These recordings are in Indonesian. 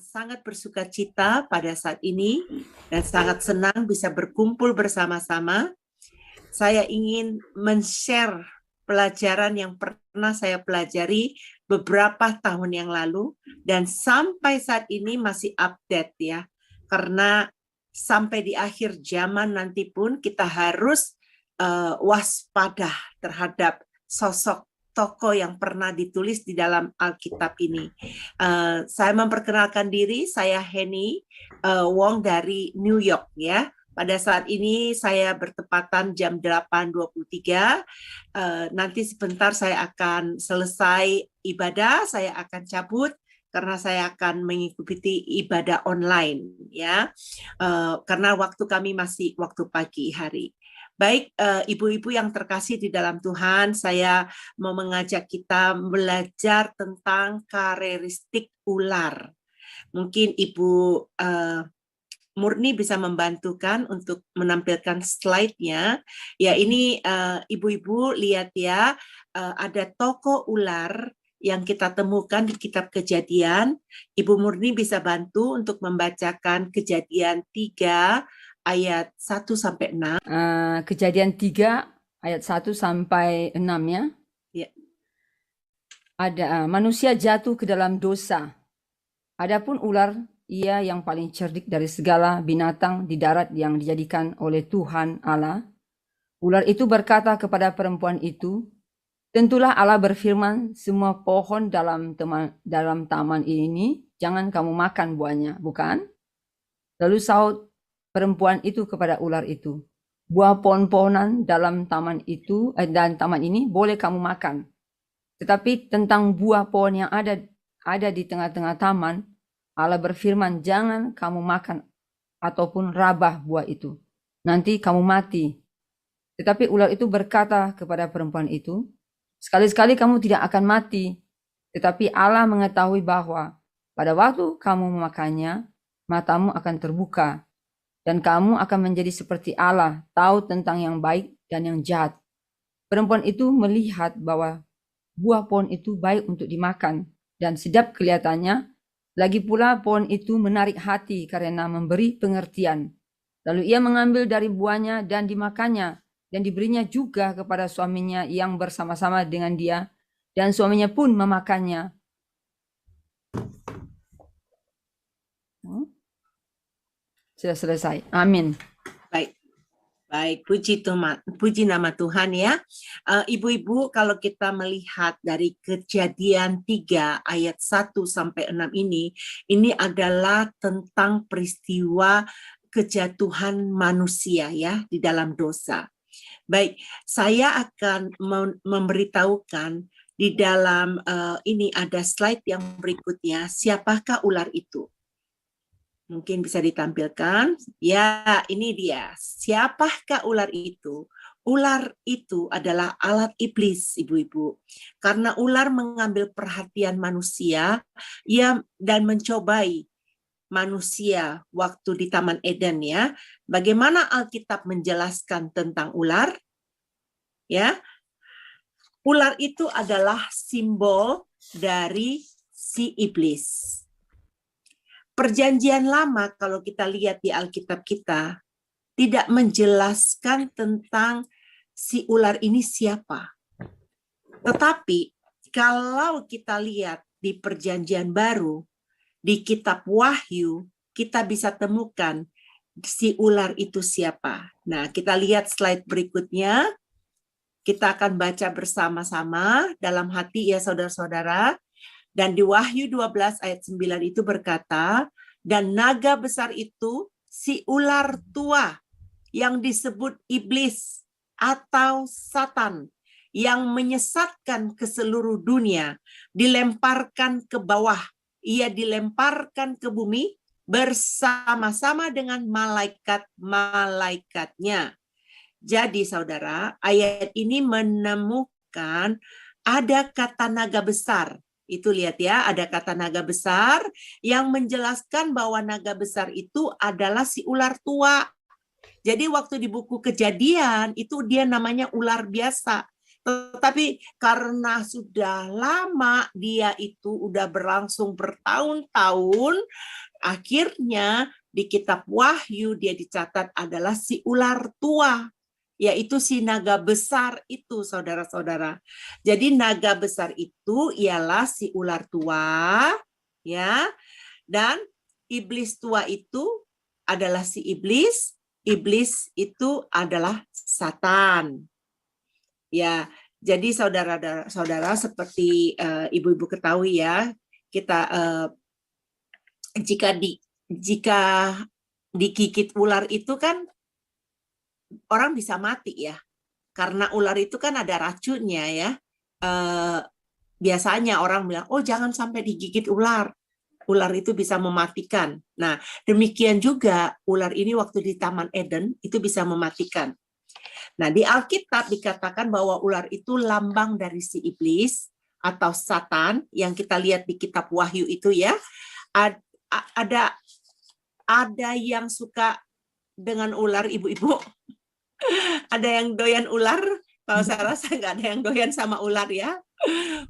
Sangat bersuka cita pada saat ini dan sangat senang bisa berkumpul bersama-sama. Saya ingin men-share pelajaran yang pernah saya pelajari beberapa tahun yang lalu dan sampai saat ini masih update ya. Karena sampai di akhir zaman nanti pun kita harus waspada terhadap sosok tokoh yang pernah ditulis di dalam Alkitab ini. Saya memperkenalkan diri, saya Henny Wong dari New York ya. Pada saat ini saya bertepatan jam 8.23. Nanti sebentar saya akan selesai ibadah, saya akan cabut karena saya akan mengikuti ibadah online ya. Karena waktu kami masih waktu pagi hari. Baik, ibu-ibu yang terkasih di dalam Tuhan, saya mau mengajak kita belajar tentang karakteristik ular. Mungkin Ibu Murni bisa membantukan untuk menampilkan slide-nya. Ya, ini ibu-ibu lihat ya, ada tokoh ular yang kita temukan di kitab Kejadian. Ibu Murni bisa bantu untuk membacakan Kejadian 3 ayat 1 sampai 6. Kejadian 3 ayat 1 sampai 6 ya. Ya. Ada manusia jatuh ke dalam dosa. Adapun ular, ia yang paling cerdik dari segala binatang di darat yang dijadikan oleh Tuhan Allah. Ular itu berkata kepada perempuan itu, "Tentulah Allah berfirman, semua pohon dalam taman ini jangan kamu makan buahnya, bukan?" Lalu sahut perempuan itu kepada ular itu, "Buah pohon-pohonan dalam taman itu dan taman ini boleh kamu makan. Tetapi tentang buah pohon yang ada di tengah-tengah taman, Allah berfirman, jangan kamu makan ataupun rabah buah itu. Nanti kamu mati." Tetapi ular itu berkata kepada perempuan itu, "Sekali-sekali kamu tidak akan mati. Tetapi Allah mengetahui bahwa pada waktu kamu memakannya, matamu akan terbuka. Dan kamu akan menjadi seperti Allah, tahu tentang yang baik dan yang jahat." Perempuan itu melihat bahwa buah pohon itu baik untuk dimakan dan sedap kelihatannya. Lagi pula pohon itu menarik hati karena memberi pengertian. Lalu ia mengambil dari buahnya dan dimakannya, dan diberinya juga kepada suaminya yang bersama-sama dengan dia, dan suaminya pun memakannya. Sudah selesai. Amin. Baik, puji nama Tuhan ya. Ibu-ibu, kalau kita melihat dari Kejadian 3 ayat 1 sampai 6 ini adalah tentang peristiwa kejatuhan manusia ya di dalam dosa. Baik, saya akan memberitahukan di dalam ini ada slide yang berikutnya, siapakah ular itu? Mungkin bisa ditampilkan. Ya, ini dia. Siapakah ular itu? Ular itu adalah alat iblis, ibu-ibu. Karena ular mengambil perhatian manusia dan mencobai manusia waktu di Taman Eden ya. Bagaimana Alkitab menjelaskan tentang ular? Ya. Ular itu adalah simbol dari si iblis. Perjanjian Lama kalau kita lihat di Alkitab kita tidak menjelaskan tentang si ular ini siapa. Tetapi kalau kita lihat di Perjanjian Baru, di kitab Wahyu, kita bisa temukan si ular itu siapa. Nah, kita lihat slide berikutnya. Kita akan baca bersama-sama dalam hati ya saudara-saudara. Dan di Wahyu 12 ayat 9 itu berkata, dan naga besar itu si ular tua yang disebut iblis atau Satan yang menyesatkan ke seluruh dunia dilemparkan ke bawah. Ia dilemparkan ke bumi bersama-sama dengan malaikat-malaikatnya. Jadi saudara, ayat ini menemukan ada kata naga besar. Itu lihat ya, ada kata naga besar yang menjelaskan bahwa naga besar itu adalah si ular tua. Jadi waktu di buku Kejadian itu dia namanya ular biasa. Tetapi karena sudah lama dia itu udah berlangsung bertahun-tahun, akhirnya di kitab Wahyu dia dicatat adalah si ular tua, yaitu si naga besar itu, saudara-saudara. Jadi naga besar itu ialah si ular tua, ya, dan iblis tua itu adalah si iblis. Iblis itu adalah Satan. Ya, jadi saudara-saudara seperti ibu-ibu ketahui ya, kita jika digigit ular itu kan orang bisa mati ya, karena ular itu kan ada racunnya ya. Biasanya orang bilang, oh jangan sampai digigit ular. Ular itu bisa mematikan. Nah, demikian juga ular ini waktu di Taman Eden itu bisa mematikan. Nah, di Alkitab dikatakan bahwa ular itu lambang dari si iblis atau Satan yang kita lihat di kitab Wahyu itu ya. Ada yang suka dengan ular, ibu-ibu. Ada yang doyan ular. Kalau saya rasa nggak ada yang doyan sama ular ya.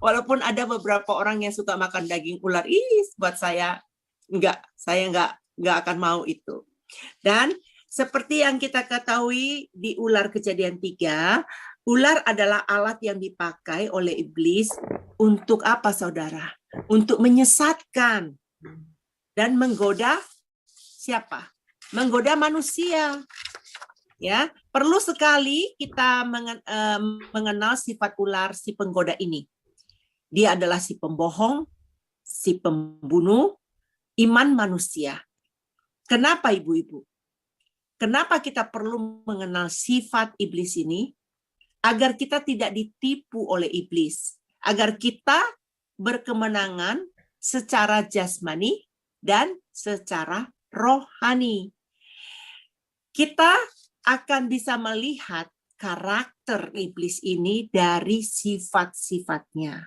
Walaupun ada beberapa orang yang suka makan daging ular, buat saya nggak akan mau itu. Dan seperti yang kita ketahui di ular Kejadian 3, ular adalah alat yang dipakai oleh iblis untuk apa, saudara? Untuk menyesatkan dan menggoda siapa? Menggoda manusia. Ya, perlu sekali kita mengenal sifat ular si penggoda ini. Dia adalah si pembohong, si pembunuh, iman manusia. Kenapa, ibu-ibu? Kenapa kita perlu mengenal sifat iblis ini? Agar kita tidak ditipu oleh iblis. Agar kita berkemenangan secara jasmani dan secara rohani. Kita akan bisa melihat karakter iblis ini dari sifat-sifatnya.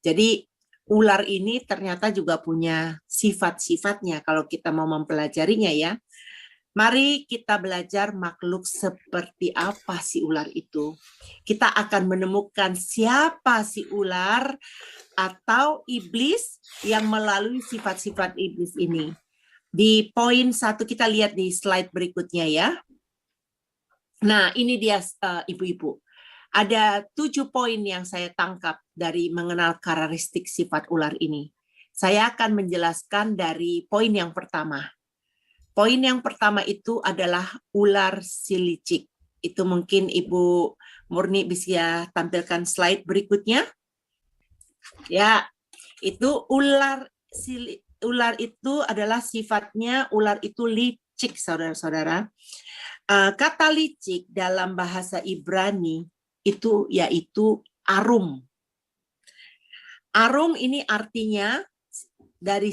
Jadi ular ini ternyata juga punya sifat-sifatnya kalau kita mau mempelajarinya ya. Mari kita belajar makhluk seperti apa si ular itu. Kita akan menemukan siapa si ular atau iblis yang melalui sifat-sifat iblis ini. Di poin 1 kita lihat di slide berikutnya ya. Nah, ini dia ibu-ibu. Ada 7 poin yang saya tangkap dari mengenal karakteristik sifat ular ini. Saya akan menjelaskan dari poin yang pertama. Poin yang pertama itu adalah ular si licik. Itu mungkin Ibu Murni bisa tampilkan slide berikutnya. Ya, itu ular itu adalah sifatnya ular itu licik, saudara-saudara. Kata licik dalam bahasa Ibrani itu yaitu arum. Arum ini artinya dari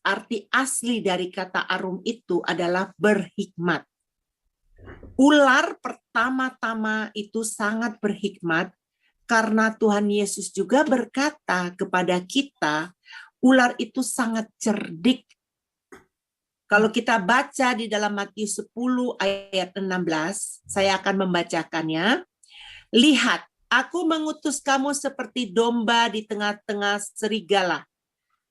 arti asli dari kata arum itu adalah berhikmat. Ular pertama-tama itu sangat berhikmat karena Tuhan Yesus juga berkata kepada kita, ular itu sangat cerdik. Kalau kita baca di dalam Matius 10 ayat 16, saya akan membacakannya. Lihat, aku mengutus kamu seperti domba di tengah-tengah serigala.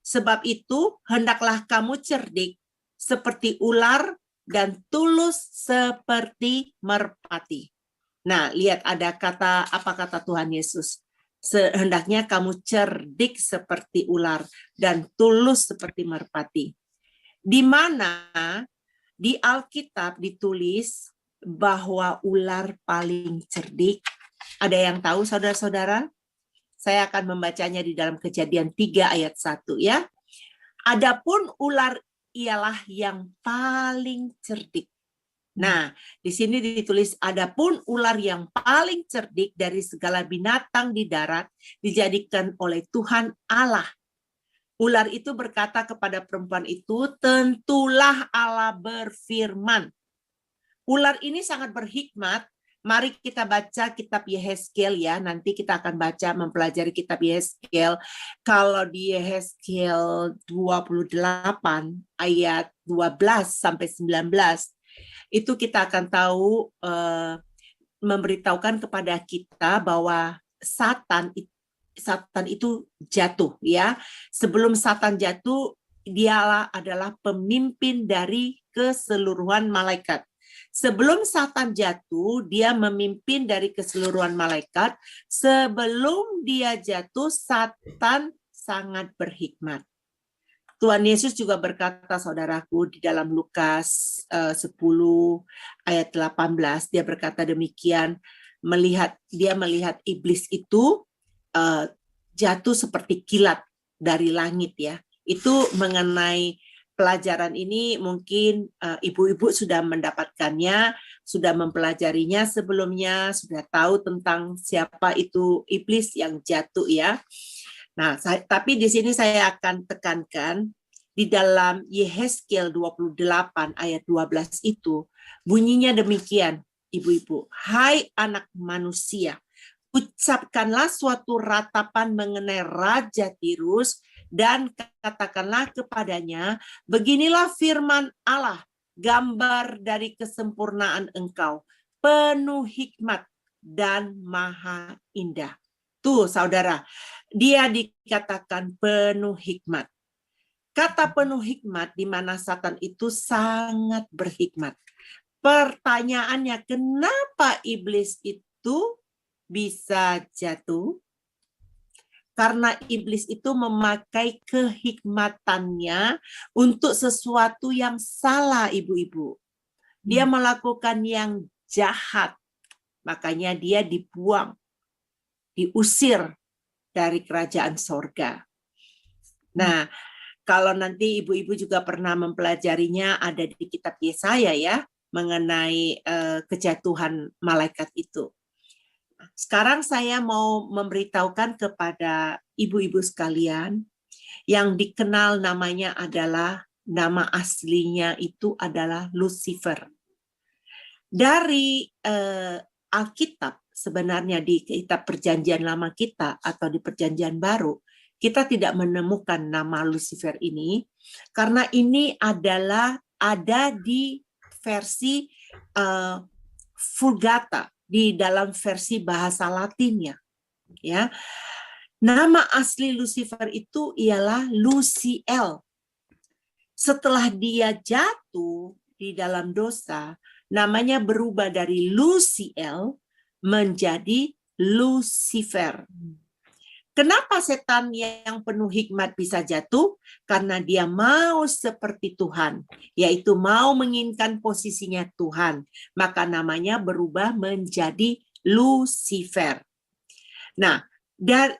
Sebab itu, hendaklah kamu cerdik seperti ular dan tulus seperti merpati. Nah, lihat ada apa kata Tuhan Yesus. Hendaknya kamu cerdik seperti ular dan tulus seperti merpati. Di mana di Alkitab ditulis bahwa ular paling cerdik. Ada yang tahu, saudara-saudara? Saya akan membacanya di dalam Kejadian 3 ayat 1 ya. Adapun ular ialah yang paling cerdik. Nah, di sini ditulis adapun ular yang paling cerdik dari segala binatang di darat dijadikan oleh Tuhan Allah. Ular itu berkata kepada perempuan itu, tentulah Allah berfirman. Ular ini sangat berhikmat. Mari kita baca kitab Yehezkiel ya. Nanti kita akan baca mempelajari kitab Yehezkiel. Kalau di Yehezkiel 28 ayat 12 sampai 19 itu kita akan tahu memberitahukan kepada kita bahwa Satan itu jatuh, ya. Sebelum Satan jatuh, dialah adalah pemimpin dari keseluruhan malaikat. Sebelum Satan jatuh, dia memimpin dari keseluruhan malaikat. Sebelum dia jatuh, Satan sangat berhikmat. Tuhan Yesus juga berkata, saudaraku, di dalam Lukas 10 ayat 18, dia berkata demikian, dia melihat iblis itu jatuh seperti kilat dari langit, ya. Itu mengenai pelajaran ini mungkin ibu-ibu sudah mendapatkannya, sudah mempelajarinya sebelumnya, sudah tahu tentang siapa itu iblis yang jatuh, ya. Nah, tapi di sini saya akan tekankan di dalam Yehezkiel 28 ayat 12 itu bunyinya demikian, ibu-ibu. Hai anak manusia, ucapkanlah suatu ratapan mengenai Raja Tirus dan katakanlah kepadanya, beginilah firman Allah, gambar dari kesempurnaan engkau, penuh hikmat dan maha indah. Tuh, saudara, dia dikatakan penuh hikmat. Kata penuh hikmat di mana Satan itu sangat berhikmat. Pertanyaannya, kenapa iblis itu bisa jatuh? Karena iblis itu memakai kehikmatannya untuk sesuatu yang salah, ibu-ibu. Dia melakukan yang jahat. Makanya dia dibuang, diusir dari kerajaan sorga. Nah, kalau nanti ibu-ibu juga pernah mempelajarinya, ada di kitab Yesaya, ya, mengenai kejatuhan malaikat itu. Sekarang saya mau memberitahukan kepada ibu-ibu sekalian yang dikenal namanya adalah, nama aslinya itu adalah Lucifer. Dari Alkitab, sebenarnya di kitab Perjanjian Lama kita atau di Perjanjian Baru, kita tidak menemukan nama Lucifer ini, karena ini adalah ada di versi Vulgata, di dalam versi bahasa Latinnya, ya. Nama asli Lucifer itu ialah Luciel. Setelah dia jatuh di dalam dosa, namanya berubah dari Luciel menjadi Lucifer. Kenapa setan yang penuh hikmat bisa jatuh? Karena dia mau seperti Tuhan, yaitu mau menginginkan posisinya Tuhan. Maka namanya berubah menjadi Lucifer. Nah,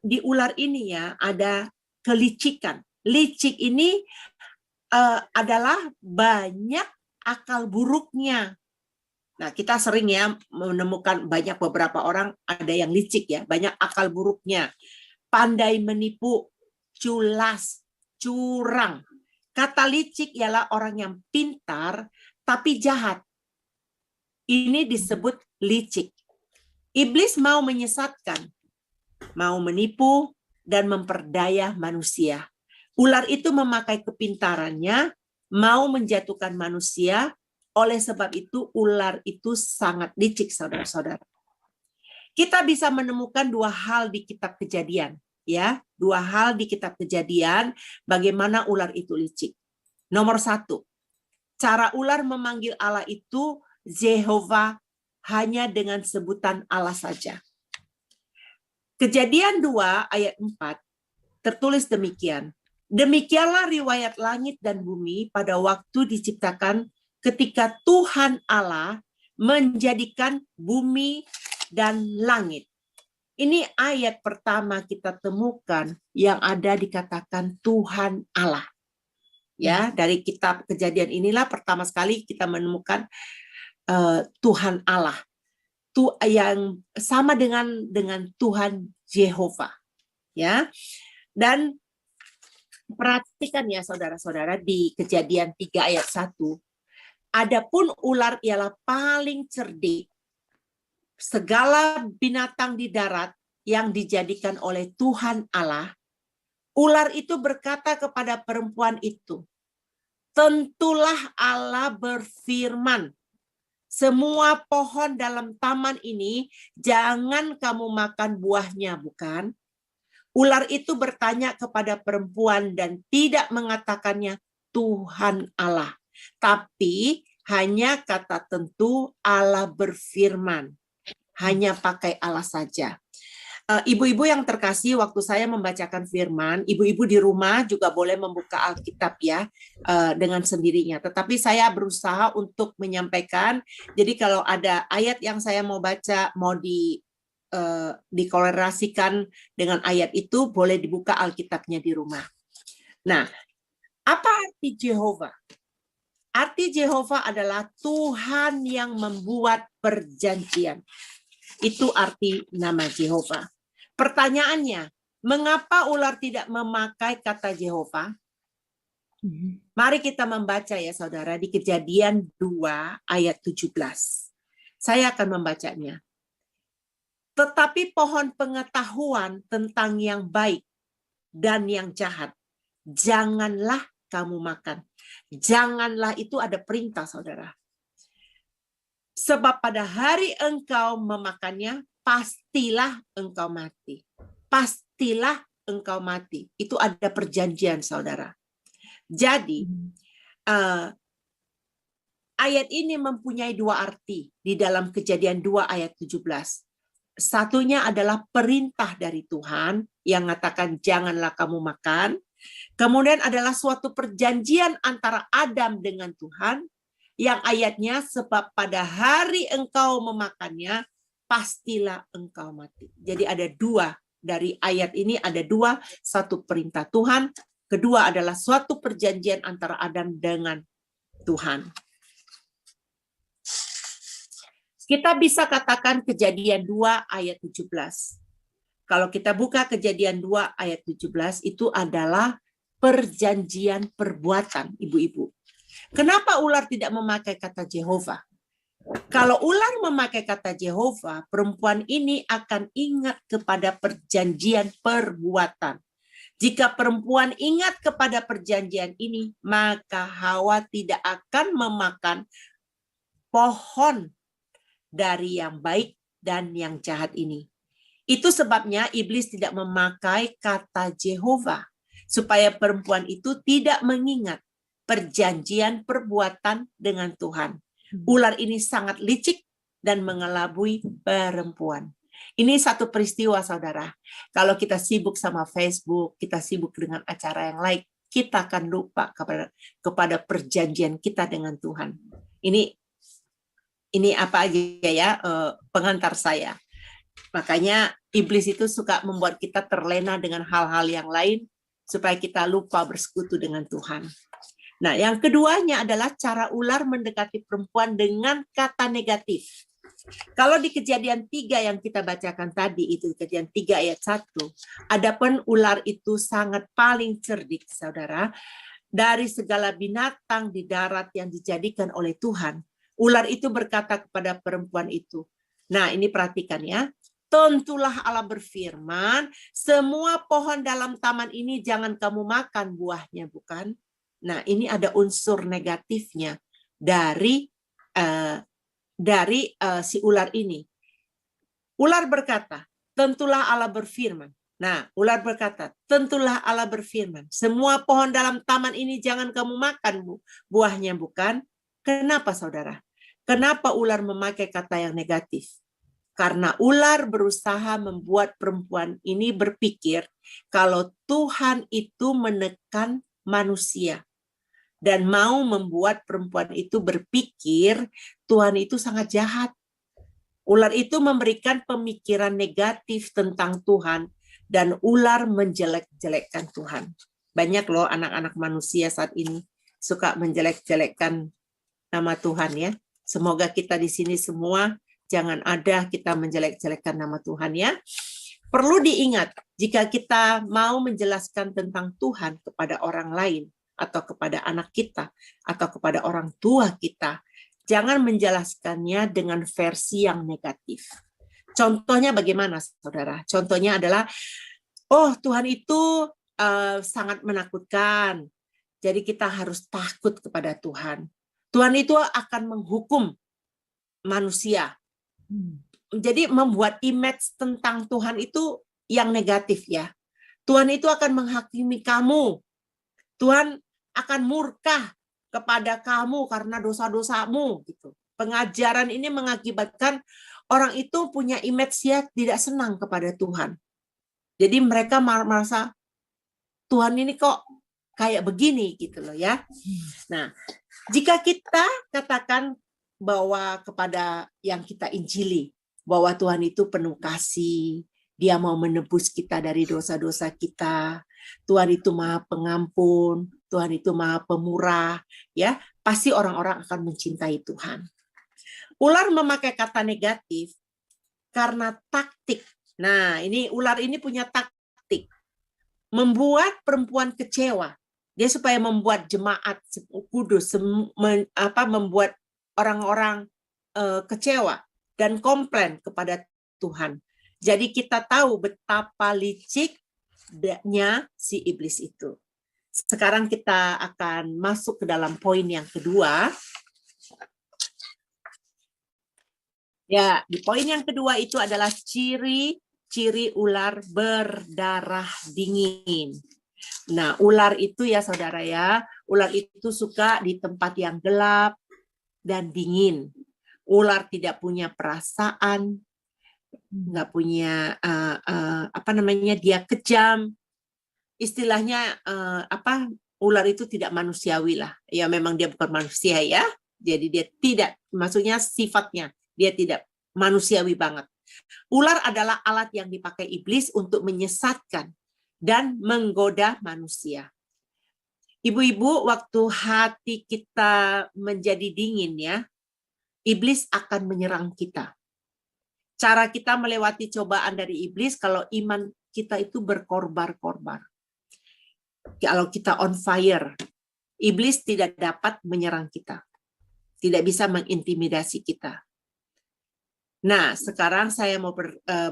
di ular ini, ya, ada kelicikan. Licik ini adalah banyak akal buruknya. Nah, kita sering, ya, menemukan banyak beberapa orang ada yang licik, ya, banyak akal buruknya. Pandai menipu, culas, curang. Kata licik ialah orang yang pintar tapi jahat. Ini disebut licik. Iblis mau menyesatkan, mau menipu dan memperdaya manusia. Ular itu memakai kepintarannya, mau menjatuhkan manusia. Oleh sebab itu, ular itu sangat licik, saudara-saudara. Kita bisa menemukan dua hal di kitab Kejadian, ya, dua hal di kitab Kejadian bagaimana ular itu licik. Nomor satu, cara ular memanggil Allah itu Jehovah hanya dengan sebutan Allah saja. Kejadian 2 ayat 4 tertulis demikian. Demikianlah riwayat langit dan bumi pada waktu diciptakan ketika Tuhan Allah menjadikan bumi dan langit. Ini ayat pertama kita temukan yang ada dikatakan Tuhan Allah. Ya, dari kitab Kejadian inilah pertama sekali kita menemukan Tuhan Allah. Yang sama dengan Tuhan Jehovah. Ya. Dan perhatikan, ya, saudara-saudara, di Kejadian 3 ayat 1. Adapun ular ialah paling cerdik segala binatang di darat yang dijadikan oleh Tuhan Allah. Ular itu berkata kepada perempuan itu, tentulah Allah berfirman, Semua pohon dalam taman ini jangan kamu makan buahnya, bukan? Ular itu bertanya kepada perempuan dan tidak mengatakannya Tuhan Allah. Tapi hanya kata tentu Allah berfirman. Hanya pakai Allah saja. Ibu-ibu yang terkasih, waktu saya membacakan firman, ibu-ibu di rumah juga boleh membuka Alkitab ya, dengan sendirinya. Tetapi saya berusaha untuk menyampaikan, jadi kalau ada ayat yang saya mau baca, mau dikolerasikan dengan ayat itu, boleh dibuka Alkitabnya di rumah. Nah, apa arti Jehovah? Arti Jehovah adalah Tuhan yang membuat perjanjian. Itu arti nama Jehovah. Pertanyaannya, mengapa ular tidak memakai kata Jehovah? Mari kita membaca ya saudara di Kejadian 2 ayat 17. Saya akan membacanya. Tetapi pohon pengetahuan tentang yang baik dan yang jahat, janganlah kamu makan. Janganlah itu ada perintah saudara. Sebab pada hari engkau memakannya, pastilah engkau mati. Pastilah engkau mati. Itu ada perjanjian, saudara. Jadi, ayat ini mempunyai dua arti di dalam Kejadian 2 ayat 17. Satunya adalah perintah dari Tuhan yang mengatakan janganlah kamu makan. Kemudian adalah suatu perjanjian antara Adam dengan Tuhan. Yang ayatnya, sebab pada hari engkau memakannya, pastilah engkau mati. Jadi ada dua, dari ayat ini ada dua, satu perintah Tuhan, kedua adalah suatu perjanjian antara Adam dengan Tuhan. Kita bisa katakan Kejadian 2 ayat 17. Kalau kita buka Kejadian 2 ayat 17, itu adalah perjanjian perbuatan, ibu-ibu. Kenapa ular tidak memakai kata Jehovah? Kalau ular memakai kata Jehovah, perempuan ini akan ingat kepada perjanjian perbuatan. Jika perempuan ingat kepada perjanjian ini, maka Hawa tidak akan memakan pohon dari yang baik dan yang jahat ini. Itu sebabnya iblis tidak memakai kata Jehovah, supaya perempuan itu tidak mengingat perjanjian perbuatan dengan Tuhan. Ular ini sangat licik dan mengelabui perempuan. Ini satu peristiwa, saudara. Kalau kita sibuk sama Facebook, kita sibuk dengan acara yang lain, kita akan lupa kepada perjanjian kita dengan Tuhan. Ini apa aja ya, pengantar saya. Makanya iblis itu suka membuat kita terlena dengan hal-hal yang lain, supaya kita lupa bersekutu dengan Tuhan. Nah, yang keduanya adalah cara ular mendekati perempuan dengan kata negatif. Kalau di Kejadian 3 yang kita bacakan tadi, itu Kejadian 3 ayat 1, adapun ular itu sangat paling cerdik, saudara, dari segala binatang di darat yang dijadikan oleh Tuhan. Ular itu berkata kepada perempuan itu, nah ini perhatikan ya, tentulah Allah berfirman, semua pohon dalam taman ini jangan kamu makan buahnya, bukan? Nah, ini ada unsur negatifnya dari si ular ini. Ular berkata, tentulah Allah berfirman. Nah, ular berkata, tentulah Allah berfirman. Semua pohon dalam taman ini jangan kamu makan buahnya, bukan? Kenapa, saudara? Kenapa ular memakai kata yang negatif? Karena ular berusaha membuat perempuan ini berpikir kalau Tuhan itu menekan manusia. Dan mau membuat perempuan itu berpikir Tuhan itu sangat jahat. Ular itu memberikan pemikiran negatif tentang Tuhan dan ular menjelek-jelekkan Tuhan. Banyak loh anak-anak manusia saat ini suka menjelek-jelekkan nama Tuhan ya. Semoga kita di sini semua jangan ada kita menjelek-jelekkan nama Tuhan ya. Perlu diingat, jika kita mau menjelaskan tentang Tuhan kepada orang lain, atau kepada anak kita, atau kepada orang tua kita, jangan menjelaskannya dengan versi yang negatif. Contohnya bagaimana, saudara? Contohnya adalah, oh Tuhan itu sangat menakutkan, jadi kita harus takut kepada Tuhan. Tuhan itu akan menghukum manusia. Jadi membuat image tentang Tuhan itu yang negatif ya. Tuhan itu akan menghakimi kamu. Tuhan akan murka kepada kamu karena dosa-dosamu gitu. Pengajaran ini mengakibatkan orang itu punya image ya tidak senang kepada Tuhan. Jadi mereka merasa Tuhan ini kok kayak begini gitu loh ya. Nah, jika kita katakan bahwa kepada yang kita injili bahwa Tuhan itu penuh kasih, Dia mau menebus kita dari dosa-dosa kita, Tuhan itu Maha Pengampun, Tuhan itu Maha Pemurah, ya, pasti orang-orang akan mencintai Tuhan. Ular memakai kata negatif karena taktik. Nah, ini ular ini punya taktik. Membuat perempuan kecewa. Dia supaya membuat jemaat kudus, membuat orang-orang kecewa dan komplain kepada Tuhan. Jadi kita tahu betapa liciknya si iblis itu. Sekarang kita akan masuk ke dalam poin yang kedua. Ya, di poin yang kedua itu adalah ciri-ciri ular berdarah dingin. Nah, ular itu ya saudara ya, ular itu suka di tempat yang gelap dan dingin. Ular tidak punya perasaan, nggak punya dia kejam. Istilahnya ular itu tidak manusiawi lah. Ya memang dia bukan manusia ya. Jadi dia tidak, maksudnya sifatnya dia tidak manusiawi banget. Ular adalah alat yang dipakai iblis untuk menyesatkan dan menggoda manusia. Ibu-ibu, waktu hati kita menjadi dingin ya, iblis akan menyerang kita. Cara kita melewati cobaan dari iblis kalau iman kita itu berkorbar-korbar. Kalau kita on fire, iblis tidak dapat menyerang kita. Tidak bisa mengintimidasi kita. Nah, sekarang saya mau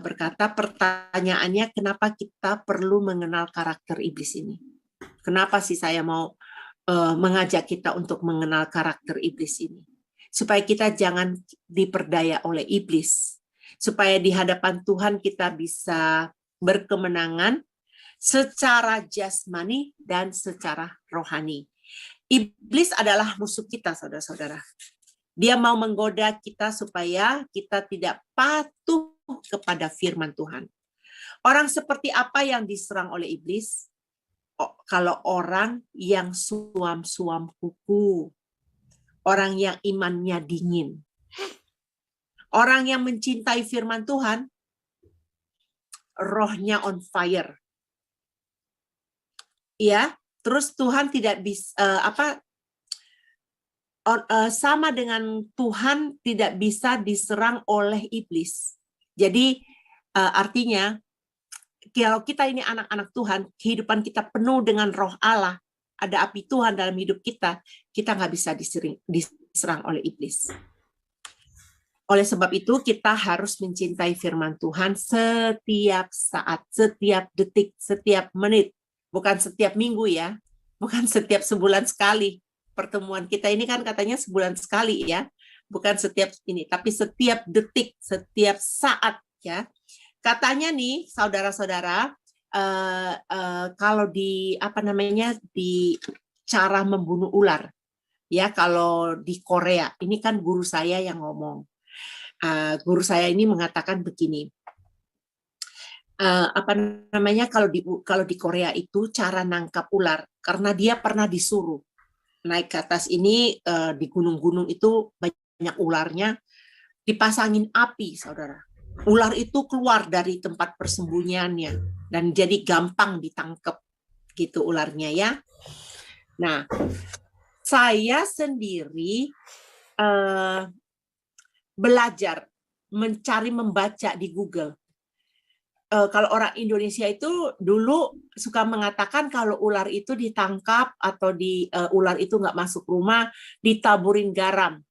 berkata, pertanyaannya kenapa kita perlu mengenal karakter iblis ini? Kenapa sih saya mau mengajak kita untuk mengenal karakter iblis ini? Supaya kita jangan diperdaya oleh iblis. Supaya di hadapan Tuhan kita bisa berkemenangan secara jasmani dan secara rohani. Iblis adalah musuh kita, saudara-saudara. Dia mau menggoda kita supaya kita tidak patuh kepada firman Tuhan. Orang seperti apa yang diserang oleh iblis? Kalau orang yang suam-suam kuku, orang yang imannya dingin, orang yang mencintai firman Tuhan, rohnya on fire. Ya, terus Tuhan tidak bisa sama dengan Tuhan tidak bisa diserang oleh iblis. Jadi artinya kalau kita ini anak-anak Tuhan, kehidupan kita penuh dengan roh Allah, ada api Tuhan dalam hidup kita, kita nggak bisa diserang oleh iblis. Oleh sebab itu, kita harus mencintai firman Tuhan setiap saat, setiap detik, setiap menit. Bukan setiap minggu ya, bukan setiap sebulan sekali. Pertemuan kita ini kan katanya sebulan sekali ya, bukan setiap ini, tapi setiap detik, setiap saat ya. Katanya nih, saudara-saudara, kalau di di cara membunuh ular, ya kalau di Korea, ini kan guru saya yang ngomong. Guru saya ini mengatakan begini. Kalau di Korea itu cara nangkap ular karena dia pernah disuruh naik ke atas ini di gunung-gunung itu banyak ularnya, dipasangin api, saudara. Ular itu keluar dari tempat persembunyiannya dan jadi gampang ditangkap gitu ularnya ya. Nah, saya sendiri belajar mencari membaca di Google. Kalau orang Indonesia itu dulu suka mengatakan kalau ular itu ditangkap atau ular itu nggak masuk rumah, ditaburin garam.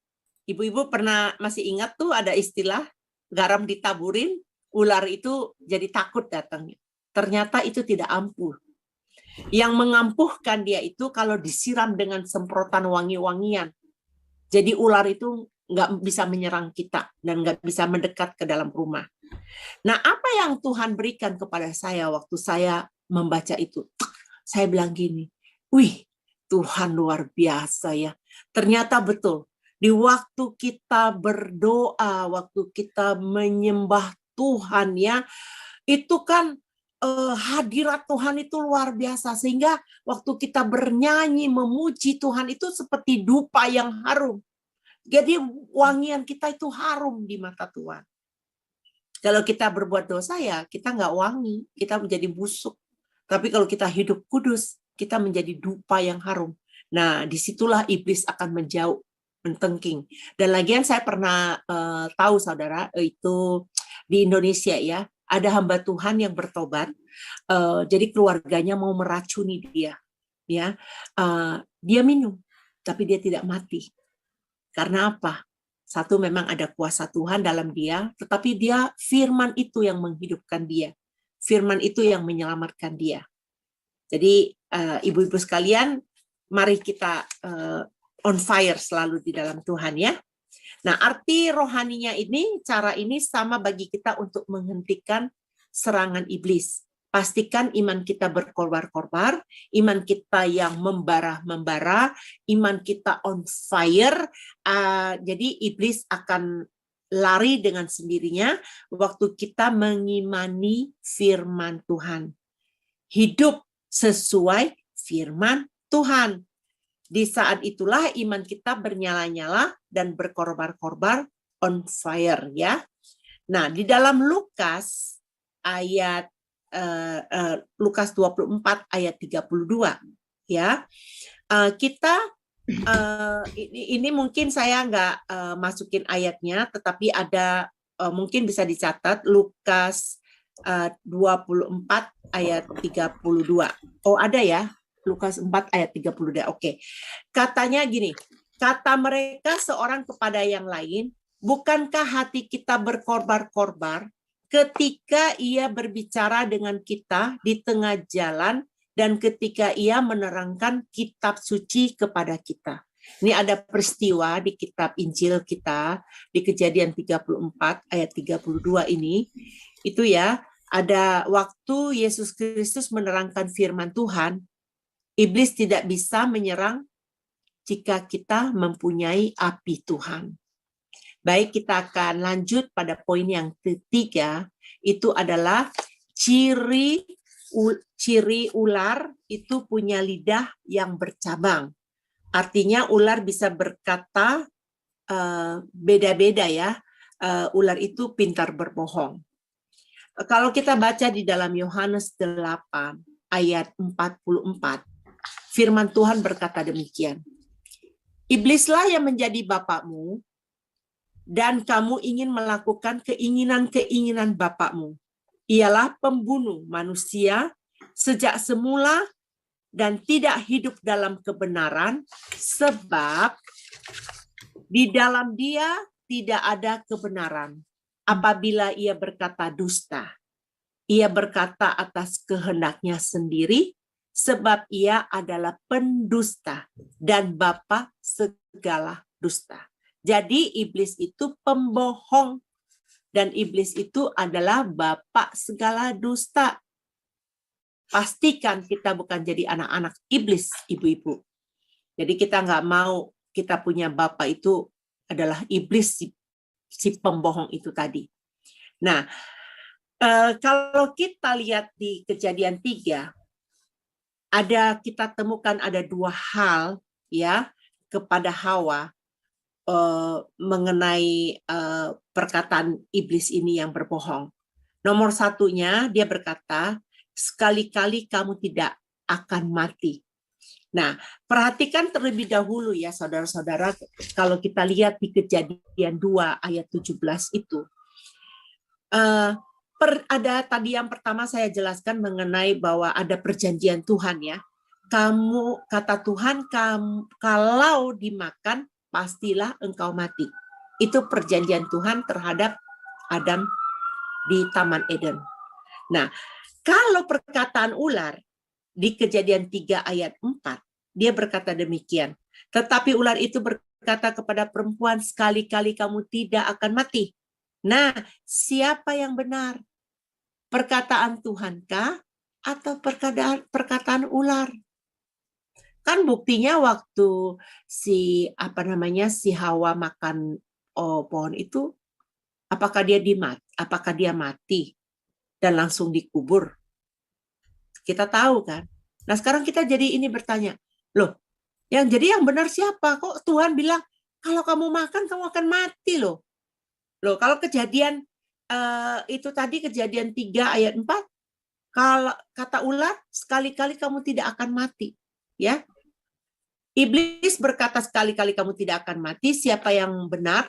Ibu-ibu pernah masih ingat tuh ada istilah garam ditaburin, ular itu jadi takut datangnya. Ternyata itu tidak ampuh. Yang mengampuhkan dia itu kalau disiram dengan semprotan wangi-wangian. Jadi ular itu nggak bisa menyerang kita dan nggak bisa mendekat ke dalam rumah. Nah, apa yang Tuhan berikan kepada saya waktu saya membaca itu? Saya bilang gini, wih, Tuhan luar biasa ya. Ternyata betul, di waktu kita berdoa, waktu kita menyembah Tuhan ya, itu kan hadirat Tuhan itu luar biasa. Sehingga waktu kita bernyanyi, memuji Tuhan itu seperti dupa yang harum. Jadi wangian kita itu harum di mata Tuhan. Kalau kita berbuat dosa ya kita nggak wangi, kita menjadi busuk. Tapi kalau kita hidup kudus, kita menjadi dupa yang harum. Nah, disitulah iblis akan menjauh, mentengking. Dan lagian saya pernah tahu saudara, itu di Indonesia ya, ada hamba Tuhan yang bertobat, jadi keluarganya mau meracuni dia, ya, dia minum, tapi dia tidak mati. Karena apa? Satu, memang ada kuasa Tuhan dalam dia, tetapi dia firman itu yang menghidupkan dia, firman itu yang menyelamatkan dia. Jadi ibu-ibu sekalian, mari kita on fire selalu di dalam Tuhan ya. Nah, arti rohaninya ini, cara ini sama bagi kita untuk menghentikan serangan iblis. Pastikan iman kita berkobar-kobar, iman kita yang membara-membara, iman kita on fire. Jadi iblis akan lari dengan sendirinya waktu kita mengimani firman Tuhan. Hidup sesuai firman Tuhan. Di saat itulah iman kita bernyala-nyala dan berkorbar-korbar on fire ya. Nah, di dalam Lukas ayat Lukas 24 ayat 32 ya. Kita ini mungkin saya nggak masukin ayatnya, tetapi ada mungkin bisa dicatat Lukas 24 ayat 32. Oh, ada ya. Lukas 4 ayat 32. Oke. Katanya gini, kata mereka seorang kepada yang lain, bukankah hati kita berkorbar-korbar ketika ia berbicara dengan kita di tengah jalan dan ketika ia menerangkan kitab suci kepada kita. Ini ada peristiwa di kitab Injil kita, di Kejadian 34 ayat 32 ini. Itu ya, ada waktu Yesus Kristus menerangkan firman Tuhan, iblis tidak bisa menyerang jika kita mempunyai api Tuhan. Baik, kita akan lanjut pada poin yang ketiga, itu adalah ciri ular itu punya lidah yang bercabang. Artinya ular bisa berkata beda-beda ya, ular itu pintar berbohong. Kalau kita baca di dalam Yohanes 8 ayat 44, firman Tuhan berkata demikian. Iblislah yang menjadi bapakmu, dan kamu ingin melakukan keinginan-keinginan bapakmu. Ialah pembunuh manusia sejak semula dan tidak hidup dalam kebenaran, sebab di dalam dia tidak ada kebenaran. Apabila ia berkata dusta, ia berkata atas kehendaknya sendiri, sebab ia adalah pendusta dan bapa segala dusta. Jadi iblis itu pembohong dan iblis itu adalah bapa segala dusta. Pastikan kita bukan jadi anak-anak iblis, ibu-ibu. Jadi kita nggak mau kita punya bapa itu adalah iblis, si pembohong itu tadi. Nah, kalau kita lihat di Kejadian 3, kita temukan ada dua hal ya kepada Hawa mengenai perkataan iblis ini yang berbohong. Nomor satunya dia berkata, sekali-kali kamu tidak akan mati. Nah, perhatikan terlebih dahulu ya saudara-saudara, kalau kita lihat di Kejadian 2 ayat 17 itu. Ada tadi yang pertama saya jelaskan mengenai bahwa ada perjanjian Tuhan ya. Kata Tuhan, kalau dimakan pastilah engkau mati. Itu perjanjian Tuhan terhadap Adam di Taman Eden. Nah, kalau perkataan ular di Kejadian 3 ayat 4, dia berkata demikian. Tetapi ular itu berkata kepada perempuan, sekali-kali kamu tidak akan mati. Nah, siapa yang benar? Perkataan Tuhankah atau perkataan ular? Kan buktinya waktu si Hawa makan pohon itu, apakah dia mati dan langsung dikubur? Kita tahu kan. Nah, sekarang kita jadi ini bertanya, loh, yang benar siapa? Kok Tuhan bilang kalau kamu makan kamu akan mati loh. Loh, kalau kejadian itu tadi kejadian 3 ayat 4, kalau kata ular, sekali-kali kamu tidak akan mati, ya. Iblis berkata sekali-kali kamu tidak akan mati, siapa yang benar?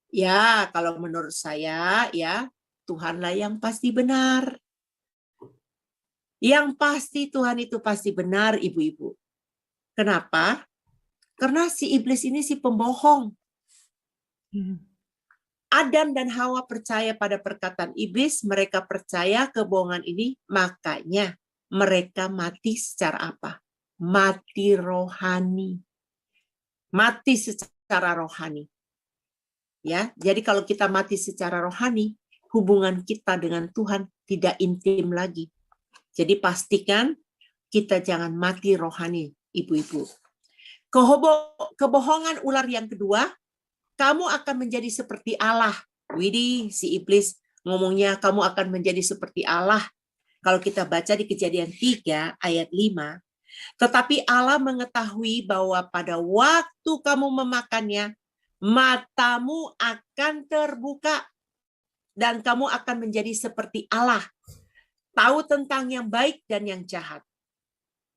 Ya, kalau menurut saya ya Tuhanlah yang pasti benar. Yang pasti Tuhan itu pasti benar, ibu-ibu. Kenapa? Karena si iblis ini si pembohong. Adam dan Hawa percaya pada perkataan iblis, mereka percaya kebohongan ini, makanya mereka mati secara apa? Mati rohani. Mati secara rohani. Ya, jadi kalau kita mati secara rohani, hubungan kita dengan Tuhan tidak intim lagi. Jadi pastikan kita jangan mati rohani, ibu-ibu. Kebohongan ular yang kedua, kamu akan menjadi seperti Allah. Widih, si iblis ngomongnya kamu akan menjadi seperti Allah. Kalau kita baca di Kejadian 3 ayat 5, tetapi Allah mengetahui bahwa pada waktu kamu memakannya, matamu akan terbuka dan kamu akan menjadi seperti Allah, tahu tentang yang baik dan yang jahat.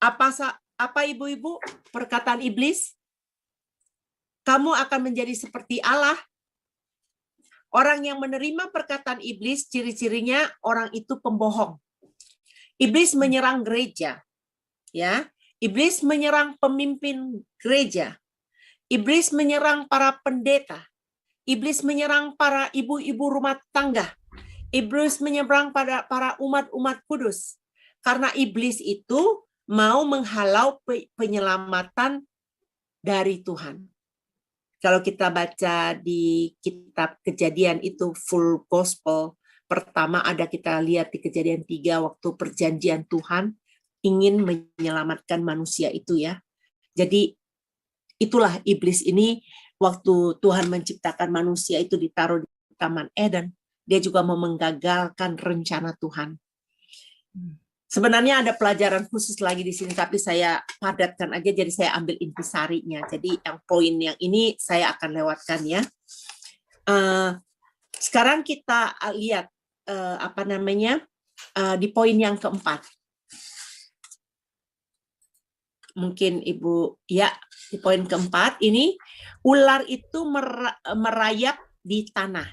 Apa ibu-ibu perkataan iblis? Kamu akan menjadi seperti Allah. Orang yang menerima perkataan iblis, ciri-cirinya orang itu pembohong. Iblis menyerang gereja, ya. Iblis menyerang pemimpin gereja. Iblis menyerang para pendeta. Iblis menyerang para ibu-ibu rumah tangga. Iblis menyerang pada para umat-umat kudus. Karena iblis itu mau menghalau penyelamatan dari Tuhan. Kalau kita baca di kitab Kejadian itu full gospel. Pertama ada kita lihat di Kejadian 3 waktu perjanjian Tuhan ingin menyelamatkan manusia itu ya. Jadi itulah iblis ini waktu Tuhan menciptakan manusia itu ditaruh di Taman Eden. Dia juga mau menggagalkan rencana Tuhan. Sebenarnya ada pelajaran khusus lagi di sini, tapi saya padatkan aja, jadi saya ambil intisarinya. Jadi yang poin yang ini saya akan lewatkan ya. Sekarang kita lihat di poin yang keempat. Mungkin Ibu, ya di poin keempat ini ular itu merayap di tanah.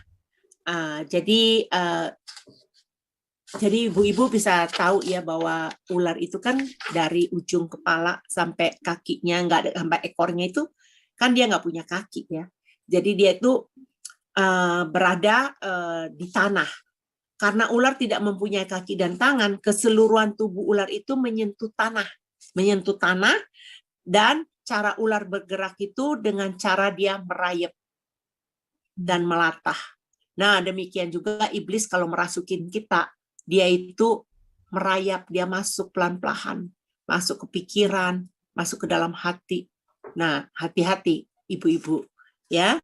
Jadi ibu-ibu bisa tahu ya bahwa ular itu kan dari ujung kepala sampai kakinya, nggak ada sampai ekornya itu kan dia nggak punya kaki ya. Jadi dia itu berada di tanah. Karena ular tidak mempunyai kaki dan tangan, keseluruhan tubuh ular itu menyentuh tanah, dan cara ular bergerak itu dengan cara dia merayap dan melatah. Nah, demikian juga iblis kalau merasukin kita, dia itu merayap, dia masuk pelan-pelan, masuk ke pikiran, masuk ke dalam hati. Nah, hati-hati ibu-ibu, ya.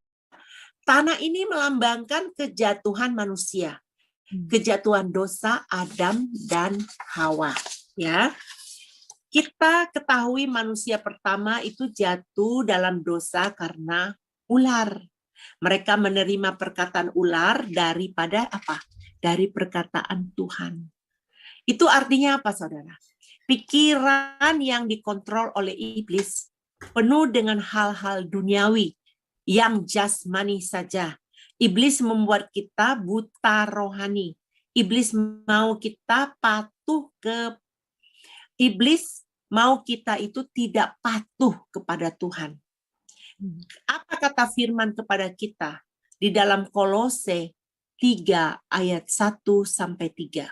Tanah ini melambangkan kejatuhan manusia, kejatuhan dosa Adam dan Hawa, ya. Kita ketahui manusia pertama itu jatuh dalam dosa karena ular. Mereka menerima perkataan ular daripada apa? Dari perkataan Tuhan. Itu artinya apa, saudara? Pikiran yang dikontrol oleh iblis penuh dengan hal-hal duniawi yang jasmani saja. Iblis membuat kita buta rohani. Iblis mau kita Iblis mau kita itu tidak patuh kepada Tuhan. Apa kata firman kepada kita di dalam Kolose 3 ayat 1 sampai 3.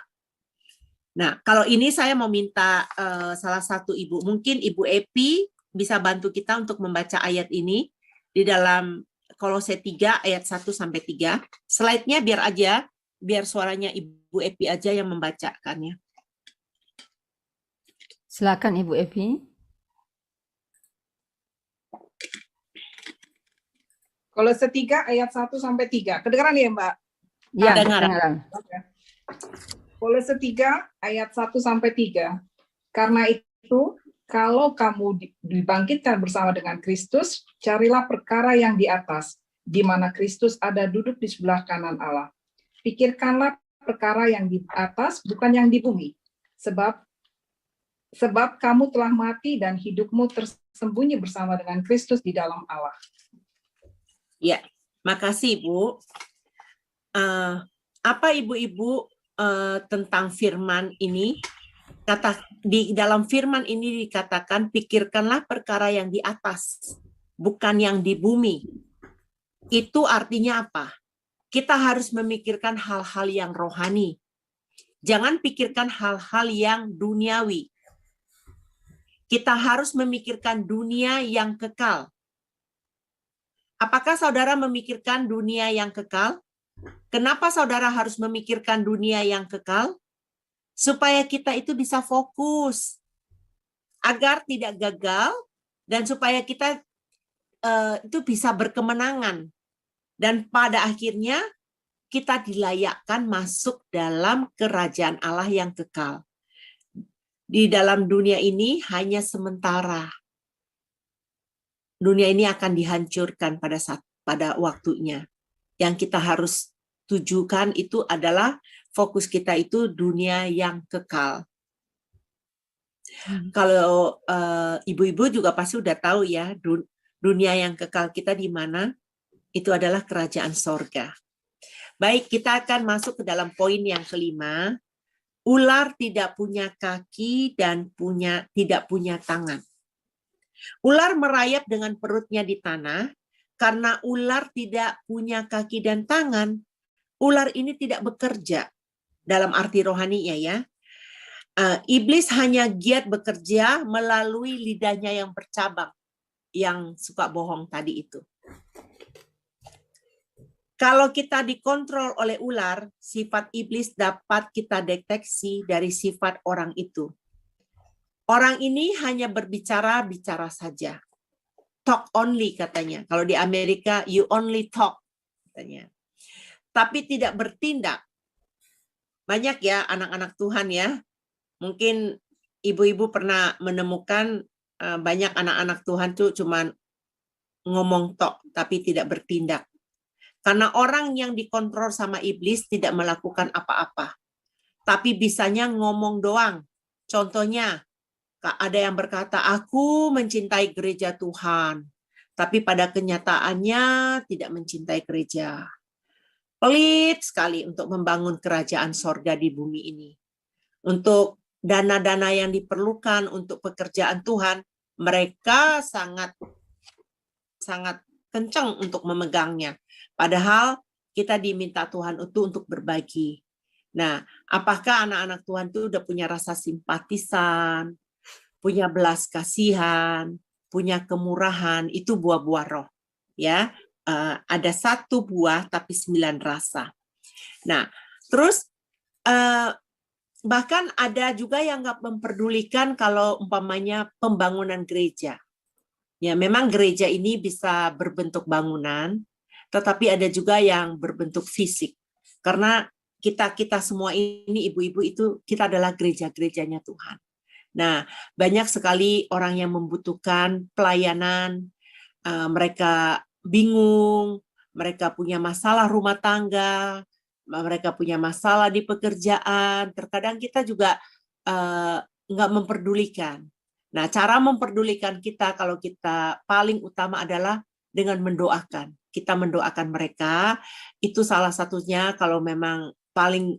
Nah, kalau ini saya mau minta salah satu ibu, mungkin Ibu Epi bisa bantu kita untuk membaca ayat ini di dalam Kolose 3 ayat 1 sampai 3. Slide-nya biar suaranya Ibu Epi aja yang membacakannya. Silakan Ibu Evi. Kolose 3 ayat 1 sampai 3. Kedengaran ya, Mbak? Ya, Kedengaran. kedengaran. Kolose 3 ayat 1 sampai 3. Karena itu, kalau kamu dibangkitkan bersama dengan Kristus, carilah perkara yang di atas, di mana Kristus ada duduk di sebelah kanan Allah. Pikirkanlah perkara yang di atas, bukan yang di bumi. Sebab kamu telah mati dan hidupmu tersembunyi bersama dengan Kristus di dalam Allah. Ya, makasih Ibu. Apa Ibu-Ibu tentang firman ini? Di dalam firman ini dikatakan, pikirkanlah perkara yang di atas, bukan yang di bumi. Itu artinya apa? Kita harus memikirkan hal-hal yang rohani. Jangan pikirkan hal-hal yang duniawi. Kita harus memikirkan dunia yang kekal. Apakah saudara memikirkan dunia yang kekal? Kenapa saudara harus memikirkan dunia yang kekal? Supaya kita itu bisa fokus, agar tidak gagal, dan supaya kita itu bisa berkemenangan. Dan pada akhirnya kita dilayakkan masuk dalam kerajaan Allah yang kekal. Di dalam dunia ini hanya sementara. Dunia ini akan dihancurkan pada waktunya. Yang kita harus tujukan itu adalah fokus kita itu dunia yang kekal. Kalau ibu-ibu juga pasti udah tahu ya, dunia yang kekal kita di mana? Itu adalah kerajaan sorga. Baik, kita akan masuk ke dalam poin yang kelima. Ular tidak punya kaki dan tidak punya tangan. Ular merayap dengan perutnya di tanah. Karena ular tidak punya kaki dan tangan, ular ini tidak bekerja. Dalam arti rohaninya ya. Iblis hanya giat bekerja melalui lidahnya yang bercabang, yang suka bohong tadi itu. Kalau kita dikontrol oleh ular, sifat iblis dapat kita deteksi dari sifat orang itu. Orang ini hanya bicara saja. Talk only katanya. Kalau di Amerika, you only talk katanya. Tapi tidak bertindak. Banyak ya anak-anak Tuhan ya. Mungkin ibu-ibu pernah menemukan banyak anak-anak Tuhan tuh cuman ngomong tok tapi tidak bertindak. Karena orang yang dikontrol sama iblis tidak melakukan apa-apa. Tapi bisanya ngomong doang. Contohnya, ada yang berkata, aku mencintai gereja Tuhan. Tapi pada kenyataannya tidak mencintai gereja. Pelit sekali untuk membangun kerajaan sorga di bumi ini. Untuk dana-dana yang diperlukan untuk pekerjaan Tuhan, mereka sangat kencang untuk memegangnya. Padahal kita diminta Tuhan itu untuk berbagi. Nah, apakah anak-anak Tuhan itu udah punya rasa simpatisan, punya belas kasihan, punya kemurahan, itu buah-buah roh. Ya, ada 1 buah tapi 9 rasa. Nah, terus bahkan ada juga yang nggak memperdulikan kalau umpamanya pembangunan gereja. Ya, memang gereja ini bisa berbentuk bangunan, tetapi ada juga yang berbentuk fisik. Karena kita semua ini ibu-ibu itu kita adalah gereja-gerejanya Tuhan. Nah, banyak sekali orang yang membutuhkan pelayanan, mereka bingung, mereka punya masalah rumah tangga, mereka punya masalah di pekerjaan. Terkadang kita juga nggak memperdulikan. Nah, cara memperdulikan kita kalau kita paling utama adalah dengan mendoakan. Kita mendoakan mereka, itu salah satunya kalau memang paling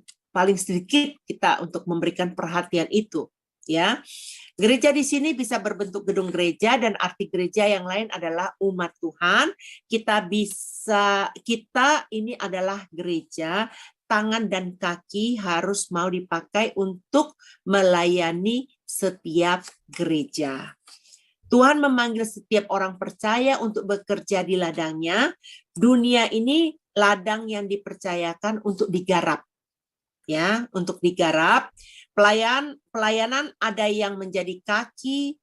sedikit kita untuk memberikan perhatian itu. Ya, gereja di sini bisa berbentuk gedung gereja dan arti gereja yang lain adalah umat Tuhan. Kita ini adalah gereja, tangan dan kaki harus mau dipakai untuk melayani setiap gereja. Tuhan memanggil setiap orang percaya untuk bekerja di ladangnya. Dunia ini ladang yang dipercayakan untuk digarap. Ya, untuk digarap. Pelayanan ada yang menjadi kaki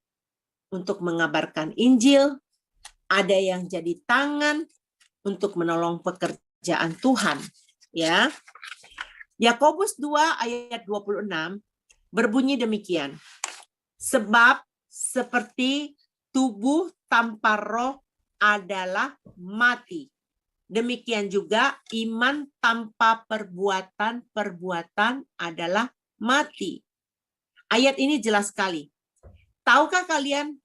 untuk mengabarkan Injil, ada yang jadi tangan untuk menolong pekerjaan Tuhan. Ya. Yakobus 2 ayat 26 berbunyi demikian. Sebab seperti tubuh tanpa roh adalah mati. Demikian juga iman tanpa perbuatan adalah mati. Ayat ini jelas sekali. Tahukah kalian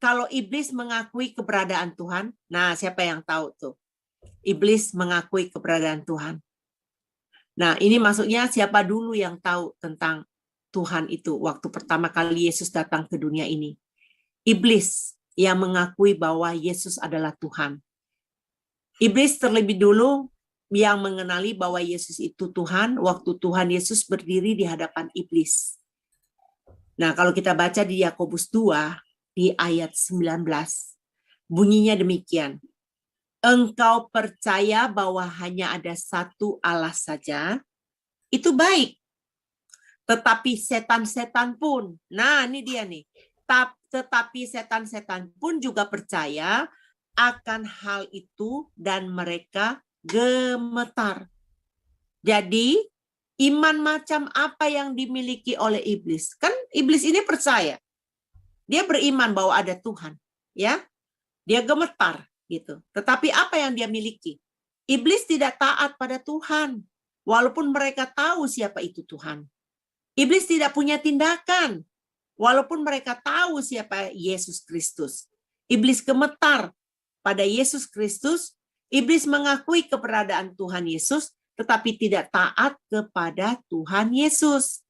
kalau iblis mengakui keberadaan Tuhan? Nah, siapa yang tahu tuh? Iblis mengakui keberadaan Tuhan. Nah, ini maksudnya siapa dulu yang tahu tentang Tuhan itu waktu pertama kali Yesus datang ke dunia ini? Iblis yang mengakui bahwa Yesus adalah Tuhan. Iblis terlebih dulu yang mengenali bahwa Yesus itu Tuhan waktu Tuhan Yesus berdiri di hadapan iblis. Nah, kalau kita baca di Yakobus 2 di ayat 19, bunyinya demikian. Engkau percaya bahwa hanya ada satu Allah saja, itu baik. Tetapi setan-setan pun, nah ini dia nih, tetapi setan-setan pun juga percaya akan hal itu dan mereka gemetar. Jadi iman macam apa yang dimiliki oleh iblis? Kan iblis ini percaya. Dia beriman bahwa ada Tuhan, ya. Dia gemetar gitu. Tetapi apa yang dia miliki? Iblis tidak taat pada Tuhan, walaupun mereka tahu siapa itu Tuhan. Iblis tidak punya tindakan, walaupun mereka tahu siapa Yesus Kristus. Iblis gemetar pada Yesus Kristus. Iblis mengakui keberadaan Tuhan Yesus, tetapi tidak taat kepada Tuhan Yesus.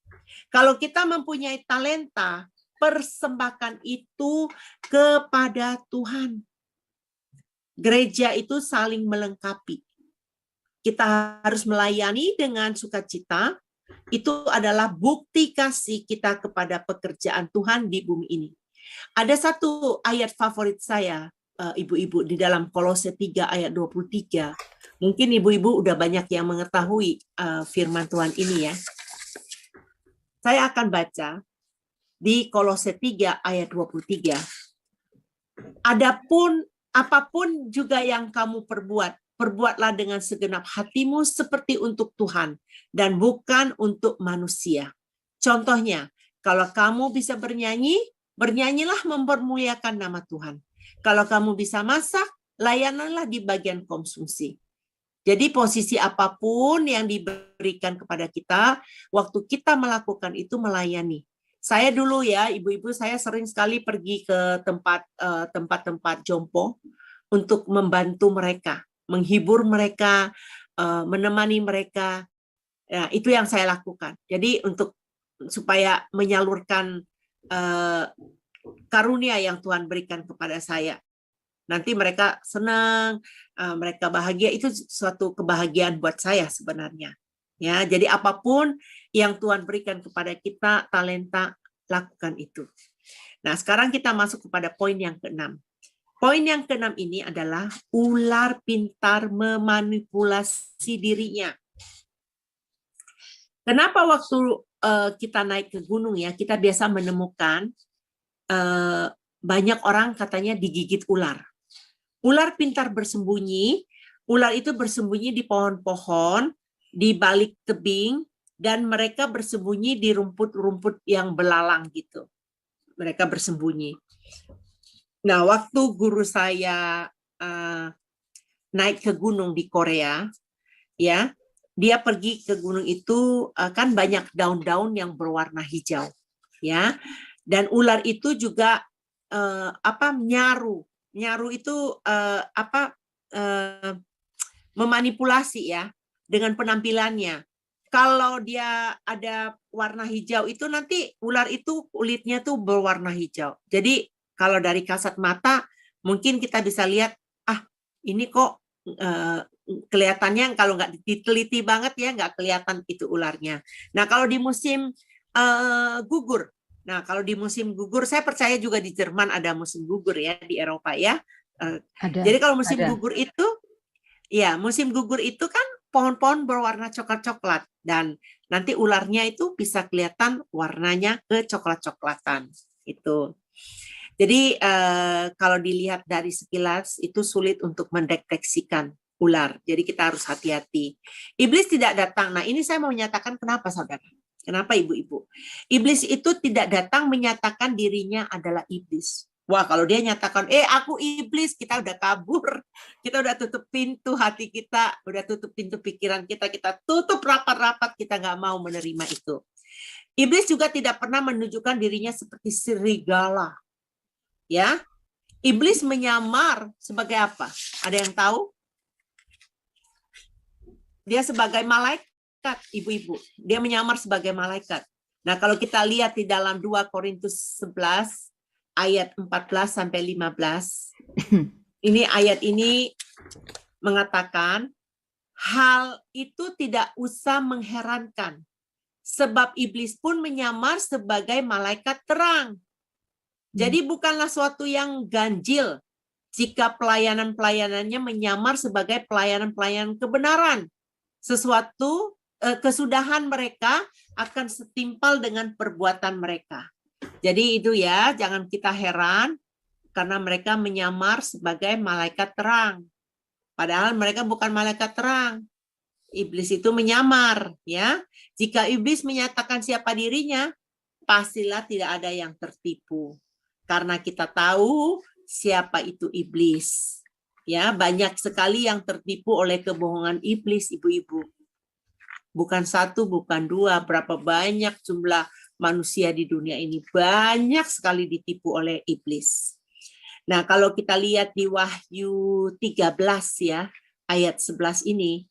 Kalau kita mempunyai talenta, persembahkan itu kepada Tuhan. Gereja itu saling melengkapi. Kita harus melayani dengan sukacita. Itu adalah bukti kasih kita kepada pekerjaan Tuhan di bumi ini. Ada satu ayat favorit saya, ibu-ibu, di dalam Kolose 3 ayat 23. Mungkin ibu-ibu udah banyak yang mengetahui firman Tuhan ini ya. Saya akan baca di Kolose 3 ayat 23. Adapun apapun juga yang kamu perbuatlah dengan segenap hatimu seperti untuk Tuhan dan bukan untuk manusia. Contohnya, kalau kamu bisa bernyanyi, bernyanyilah mempermuliakan nama Tuhan. Kalau kamu bisa masak, layananlah di bagian konsumsi. Jadi posisi apapun yang diberikan kepada kita, waktu kita melakukan itu melayani. Saya dulu ya, ibu-ibu, saya sering sekali pergi ke tempat-tempat jompo untuk membantu mereka, menghibur mereka, menemani mereka. Nah, itu yang saya lakukan. Jadi supaya menyalurkan karunia yang Tuhan berikan kepada saya. Nanti mereka senang, mereka bahagia, itu suatu kebahagiaan buat saya sebenarnya. Ya, jadi apapun yang Tuhan berikan kepada kita, talenta, lakukan itu. Nah, sekarang kita masuk kepada poin yang ke-6. Poin yang ke-6 ini adalah ular pintar memanipulasi dirinya. Kenapa waktu kita naik ke gunung ya, kita biasa menemukan banyak orang katanya digigit ular. Ular pintar bersembunyi, ular itu bersembunyi di pohon-pohon, di balik tebing, dan mereka bersembunyi di rumput-rumput yang belalang gitu. Mereka bersembunyi. Nah, waktu guru saya naik ke gunung di Korea, ya, dia pergi ke gunung itu kan banyak daun-daun yang berwarna hijau, ya, dan ular itu juga nyaru. Nyaru itu memanipulasi ya dengan penampilannya. Kalau dia ada warna hijau itu nanti ular itu kulitnya tuh berwarna hijau. Jadi kalau dari kasat mata mungkin kita bisa lihat, ini kok kelihatannya kalau nggak diteliti banget ya nggak kelihatan itu ularnya. Nah kalau di musim gugur, Nah, kalau di musim gugur, saya percaya juga di Jerman ada musim gugur ya, di Eropa ya. Jadi kalau musim ada. gugur itu, ya musim gugur itu kan pohon-pohon berwarna coklat-coklat. Dan nanti ularnya itu bisa kelihatan warnanya kecoklat-coklatan. Itu. Jadi kalau dilihat dari sekilas itu sulit untuk mendeteksikan ular. Jadi kita harus hati-hati. Iblis tidak datang. Nah, ini saya mau menyatakan kenapa, saudara. Kenapa ibu-ibu? Iblis itu tidak datang menyatakan dirinya adalah iblis. Wah, kalau dia nyatakan, aku iblis, kita udah kabur. Kita udah tutup pintu hati kita, udah tutup pintu pikiran kita, kita tutup rapat-rapat, kita nggak mau menerima itu. Iblis juga tidak pernah menunjukkan dirinya seperti serigala. Ya, iblis menyamar sebagai apa? Ada yang tahu? Dia sebagai malaikat, ibu-ibu. Dia menyamar sebagai malaikat. Nah, kalau kita lihat di dalam 2 Korintus 11 ayat 14 sampai 15, ini ayat ini mengatakan hal itu tidak usah mengherankan, sebab iblis pun menyamar sebagai malaikat terang. Jadi bukanlah suatu yang ganjil jika pelayanan-pelayanannya menyamar sebagai pelayanan-pelayanan kebenaran. Sesuatu kesudahan mereka akan setimpal dengan perbuatan mereka. Jadi itu ya, jangan kita heran karena mereka menyamar sebagai malaikat terang. Padahal mereka bukan malaikat terang. Iblis itu menyamar, ya. Jika iblis menyatakan siapa dirinya, pastilah tidak ada yang tertipu. Karena kita tahu siapa itu iblis. Ya, banyak sekali yang tertipu oleh kebohongan iblis, ibu-ibu. Bukan satu, bukan dua, berapa banyak jumlah manusia di dunia ini, banyak sekali ditipu oleh iblis. Nah, kalau kita lihat di Wahyu 13 ya, ayat 11 ini,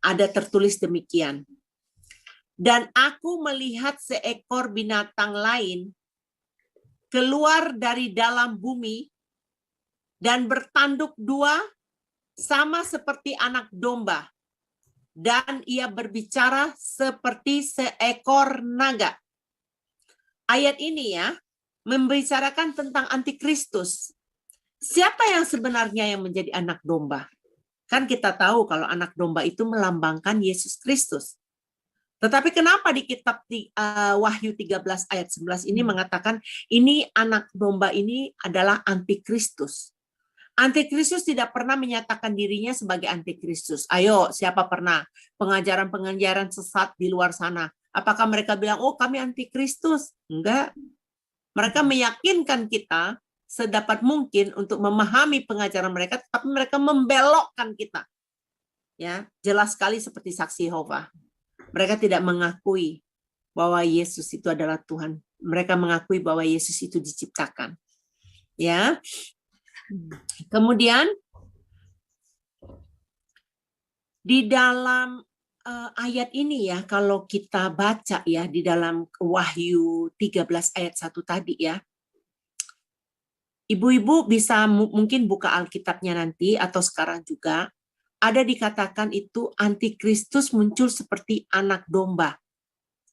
ada tertulis demikian. Dan aku melihat seekor binatang lain keluar dari dalam bumi dan bertanduk dua sama seperti anak domba. Dan ia berbicara seperti seekor naga. Ayat ini ya, membicarakan tentang antikristus. Siapa yang sebenarnya yang menjadi anak domba? Kan kita tahu kalau anak domba itu melambangkan Yesus Kristus. Tetapi kenapa di kitab Wahyu 13 ayat 11 ini mengatakan ini anak domba ini adalah antikristus. Antikristus tidak pernah menyatakan dirinya sebagai antikristus. Ayo, siapa pernah pengajaran-pengajaran sesat di luar sana? Apakah mereka bilang, oh kami antikristus? Enggak. Mereka meyakinkan kita sedapat mungkin untuk memahami pengajaran mereka, tapi mereka membelokkan kita. Ya, jelas sekali seperti saksi Yehova. Mereka tidak mengakui bahwa Yesus itu adalah Tuhan. Mereka mengakui bahwa Yesus itu diciptakan. Ya. Kemudian di dalam ayat ini ya, kalau kita baca ya di dalam Wahyu 13 ayat 1 tadi ya. Ibu-ibu bisa mungkin buka Alkitabnya nanti atau sekarang juga. Ada dikatakan itu antikristus muncul seperti anak domba.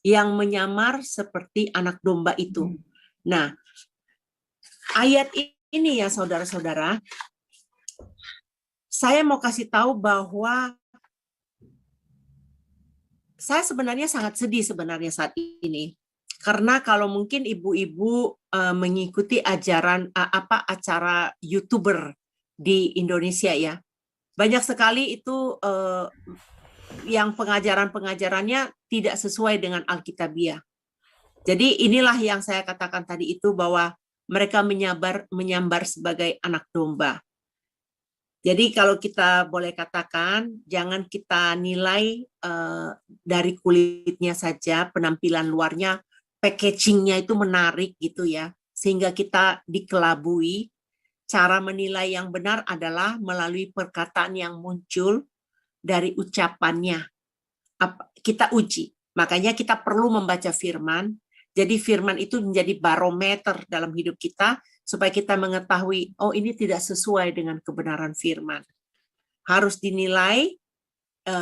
Yang menyamar seperti anak domba itu. Nah, ayat ini ya saudara-saudara, saya mau kasih tahu bahwa saya sebenarnya sangat sedih sebenarnya saat ini. Karena kalau mungkin ibu-ibu mengikuti ajaran acara YouTuber di Indonesia ya. Banyak sekali itu yang pengajaran-pengajarannya tidak sesuai dengan Alkitabiah. Jadi inilah yang saya katakan tadi itu bahwa mereka menyambar sebagai anak domba. Jadi kalau kita boleh katakan, jangan kita nilai dari kulitnya saja, penampilan luarnya, packagingnya itu menarik gitu ya, sehingga kita dikelabui. Cara menilai yang benar adalah melalui perkataan yang muncul dari ucapannya. Kita uji. Makanya kita perlu membaca firman. Jadi firman itu menjadi barometer dalam hidup kita supaya kita mengetahui, oh ini tidak sesuai dengan kebenaran firman. Harus dinilai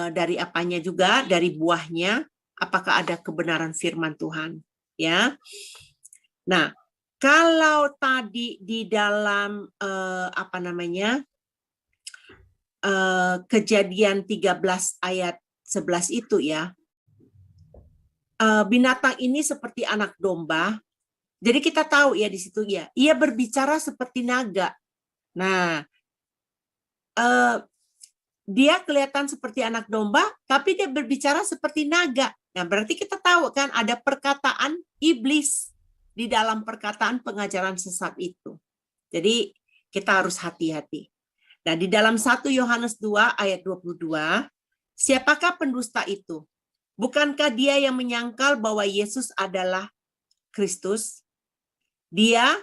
dari apanya juga, dari buahnya, apakah ada kebenaran firman Tuhan. ya. Nah, kalau tadi di dalam Kejadian 13 ayat 11 itu ya, binatang ini seperti anak domba. Jadi kita tahu ya di situ ya, ia berbicara seperti naga. Nah, dia kelihatan seperti anak domba, tapi dia berbicara seperti naga. Nah, berarti kita tahu kan ada perkataan iblis di dalam perkataan pengajaran sesat itu. Jadi kita harus hati-hati. Nah, di dalam 1 Yohanes 2 ayat 22, siapakah pendusta itu? Bukankah dia yang menyangkal bahwa Yesus adalah Kristus? Dia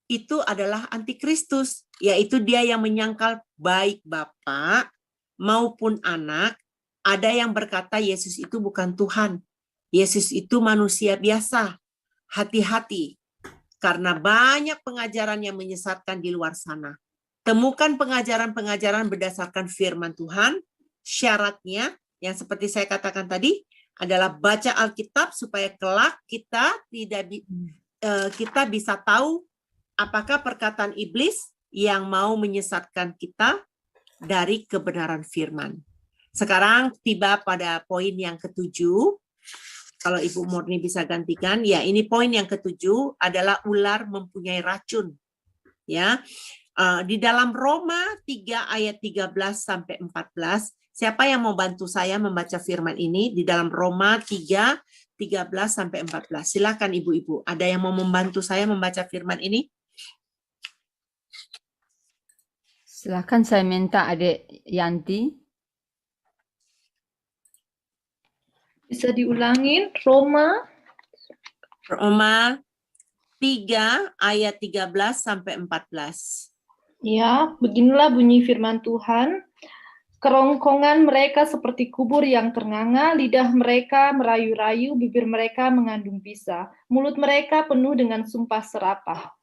itu adalah antikristus, yaitu dia yang menyangkal baik Bapa maupun anak. Ada yang berkata Yesus itu bukan Tuhan. Yesus itu manusia biasa. Hati-hati, karena banyak pengajaran yang menyesatkan di luar sana. Temukan pengajaran-pengajaran berdasarkan firman Tuhan. Syaratnya, yang seperti saya katakan tadi, adalah baca Alkitab supaya kelak kita bisa tahu apakah perkataan iblis yang mau menyesatkan kita dari kebenaran firman. Sekarang tiba pada poin yang ketujuh. Kalau Ibu Murni bisa gantikan, ya ini poin yang ketujuh adalah ular mempunyai racun. Ya, di dalam Roma 3 ayat 13 sampai 14, siapa yang mau bantu saya membaca firman ini di dalam Roma 3 13 sampai 14. Silakan ibu-ibu, ada yang mau membantu saya membaca firman ini? Silakan, saya minta Adik Yanti. Bisa diulangin Roma 3 ayat 13 sampai 14. ya, beginilah bunyi firman Tuhan. Kerongkongan mereka seperti kubur yang ternganga, lidah mereka merayu-rayu, bibir mereka mengandung bisa. Mulut mereka penuh dengan sumpah serapah.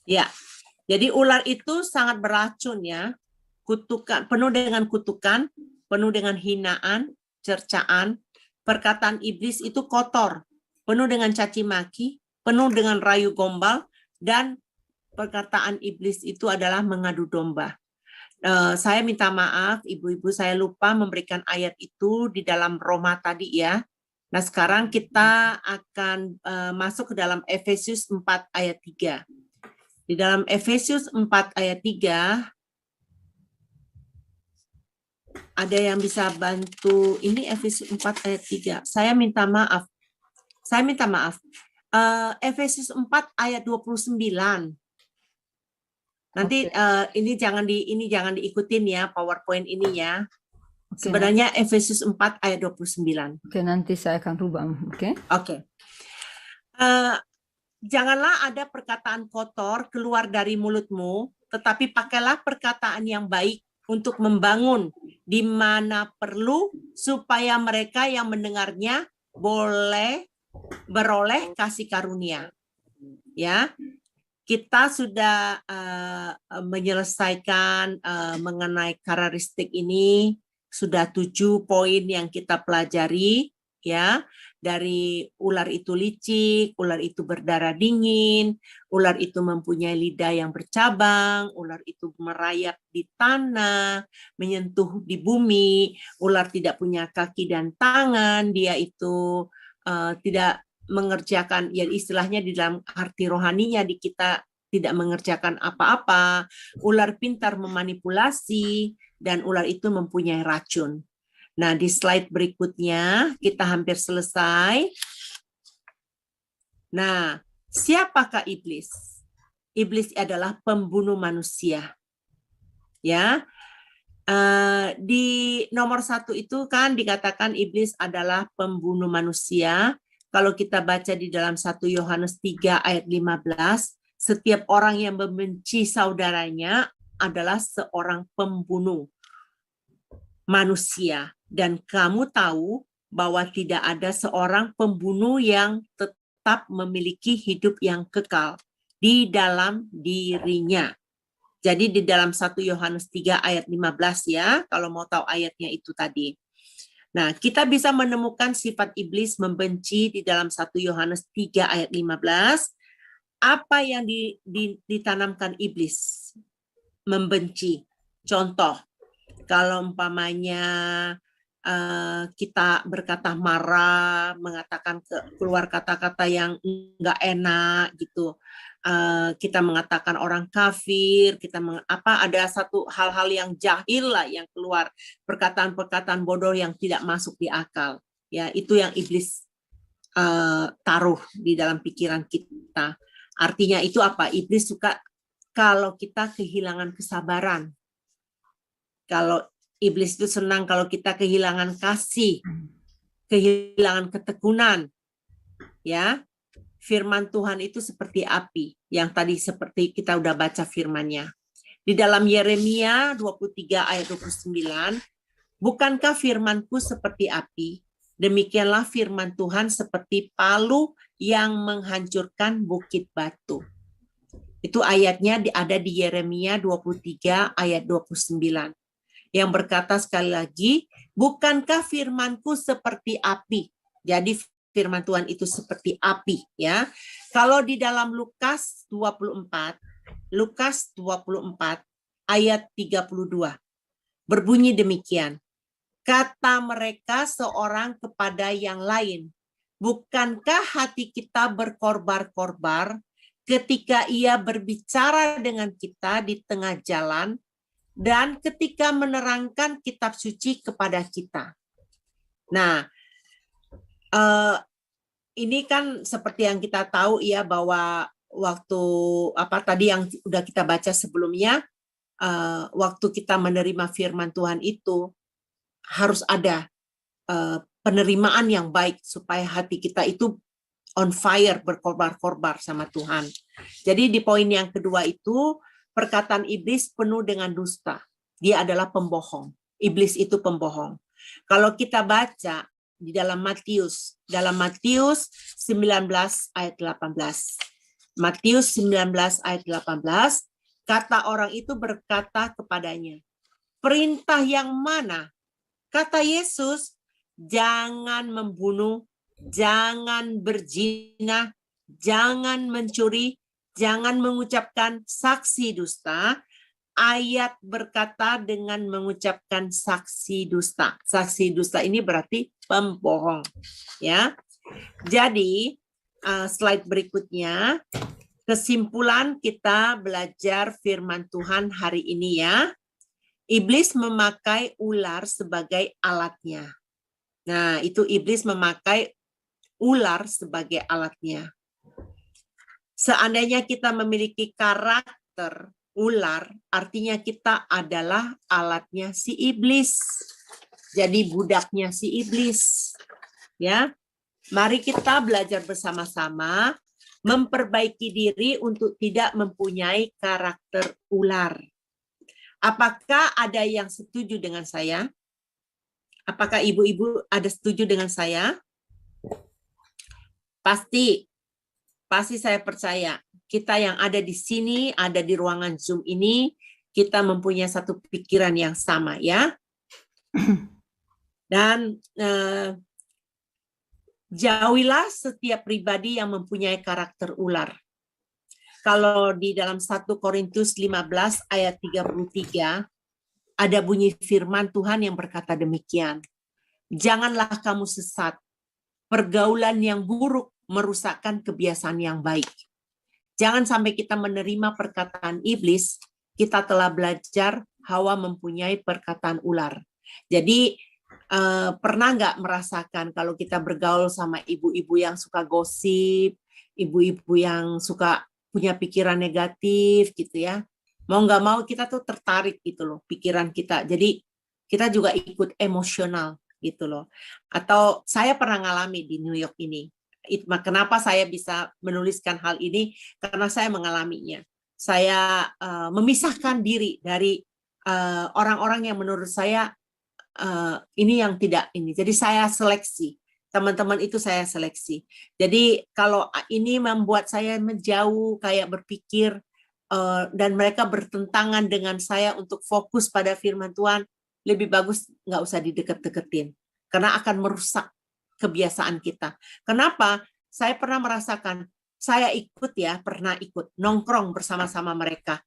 Ya, jadi ular itu sangat beracun ya. Kutukan, penuh dengan kutukan, penuh dengan hinaan, cercaan. Perkataan iblis itu kotor, penuh dengan caci maki, penuh dengan rayu gombal, dan perkataan iblis itu adalah mengadu domba. Saya minta maaf, ibu-ibu, saya lupa memberikan ayat itu di dalam Roma tadi ya. Nah, sekarang kita akan masuk ke dalam Efesius 4 ayat 3. Di dalam Efesius 4 ayat 3, ada yang bisa bantu, ini Efesius 4 ayat 3. Saya minta maaf. Efesius 4 ayat 29. Nanti ini jangan diikutin ya PowerPoint ini ya. Sebenarnya Efesius 4 ayat 29. Oke, nanti saya akan rubah. Oke. Janganlah ada perkataan kotor keluar dari mulutmu, tetapi pakailah perkataan yang baik untuk membangun di mana perlu, supaya mereka yang mendengarnya boleh beroleh kasih karunia. Ya. Kita sudah menyelesaikan mengenai karakteristik ini, sudah 7 poin yang kita pelajari, ya. Dari ular itu licik, ular itu berdarah dingin, ular itu mempunyai lidah yang bercabang, ular itu merayap di tanah, menyentuh di bumi, ular tidak punya kaki dan tangan, dia itu tidak mengerjakan, ya istilahnya di dalam arti rohaninya di kita tidak mengerjakan apa-apa. Ular pintar memanipulasi dan ular itu mempunyai racun. Nah, di slide berikutnya kita hampir selesai. Nah, siapakah iblis? Iblis adalah pembunuh manusia. Ya. Di nomor 1 itu kan dikatakan iblis adalah pembunuh manusia. Kalau kita baca di dalam 1 Yohanes 3 ayat 15, setiap orang yang membenci saudaranya adalah seorang pembunuh manusia. Dan kamu tahu bahwa tidak ada seorang pembunuh yang tetap memiliki hidup yang kekal di dalam dirinya. Jadi di dalam 1 Yohanes 3 ayat 15 ya, kalau mau tahu ayatnya itu tadi. Nah, kita bisa menemukan sifat iblis membenci di dalam 1 Yohanes 3 ayat 15. Apa yang ditanamkan iblis? Membenci. Contoh, kalau umpamanya kita berkata marah, mengatakan keluar kata-kata yang enggak enak gitu. Kita mengatakan orang kafir, ada satu hal-hal yang jahil lah yang keluar, perkataan-perkataan bodoh yang tidak masuk di akal. Ya, itu yang iblis taruh di dalam pikiran kita. Artinya itu apa? Iblis suka kalau kita kehilangan kesabaran. Kalau iblis itu senang kalau kita kehilangan kasih, kehilangan ketekunan. Ya. Firman Tuhan itu seperti api, yang tadi seperti kita udah baca firman-Nya. Di dalam Yeremia 23 ayat 29, bukankah firman-Ku seperti api, demikianlah firman Tuhan seperti palu yang menghancurkan bukit batu. Itu ayatnya ada di Yeremia 23 ayat 29. Yang berkata sekali lagi, bukankah firman-Ku seperti api? Jadi firman Tuhan itu seperti api, ya. Kalau di dalam Lukas 24 ayat 32 berbunyi demikian. Kata mereka seorang kepada yang lain, bukankah hati kita berkorbar-korbar ketika ia berbicara dengan kita di tengah jalan dan ketika menerangkan kitab suci kepada kita? Nah, ini kan seperti yang kita tahu ya, bahwa waktu tadi yang udah kita baca sebelumnya, waktu kita menerima firman Tuhan itu harus ada penerimaan yang baik supaya hati kita itu on fire, berkorbar-korbar sama Tuhan. Jadi di poin yang kedua itu, perkataan iblis penuh dengan dusta. Dia adalah pembohong. Iblis itu pembohong. Kalau kita baca di dalam Matius 19 ayat 18. Matius 19 ayat 18, kata orang itu berkata kepadanya, perintah yang mana? Kata Yesus, jangan membunuh, jangan berzina, jangan mencuri, jangan mengucapkan saksi dusta. Ayat berkata dengan mengucapkan saksi dusta. Saksi dusta ini berarti pembohong, ya. Jadi slide berikutnya, kesimpulan kita belajar firman Tuhan hari ini ya. Iblis memakai ular sebagai alatnya. Nah, itu iblis memakai ular sebagai alatnya. Seandainya kita memiliki karakter ular, artinya kita adalah alatnya si iblis. Jadi budaknya si iblis. Ya. Mari kita belajar bersama-sama memperbaiki diri untuk tidak mempunyai karakter ular. Apakah ada yang setuju dengan saya? Apakah ibu-ibu ada setuju dengan saya? Pasti saya percaya. Kita yang ada di sini, ada di ruangan Zoom ini, kita mempunyai satu pikiran yang sama, ya. Dan jauhilah setiap pribadi yang mempunyai karakter ular. Kalau di dalam 1 Korintus 15 ayat 33, ada bunyi firman Tuhan yang berkata demikian. Janganlah kamu sesat. Pergaulan yang buruk merusakkan kebiasaan yang baik. Jangan sampai kita menerima perkataan iblis, kita telah belajar Hawa mempunyai perkataan ular. Jadi pernah nggak merasakan kalau kita bergaul sama ibu-ibu yang suka gosip, ibu-ibu yang suka punya pikiran negatif gitu ya. Mau nggak mau kita tuh tertarik gitu loh pikiran kita. Jadi kita juga ikut emosional gitu loh. Atau saya pernah ngalami di New York ini. Kenapa saya bisa menuliskan hal ini? Karena saya mengalaminya. Saya memisahkan diri dari orang-orang yang menurut saya ini yang tidak ini. Jadi saya seleksi. Teman-teman itu saya seleksi. Jadi kalau ini membuat saya menjauh, kayak berpikir, dan mereka bertentangan dengan saya untuk fokus pada firman Tuhan, lebih bagus nggak usah didekat-deketin. karena akan merusak kebiasaan kita. Kenapa? Saya pernah merasakan, saya pernah ikut nongkrong bersama-sama mereka.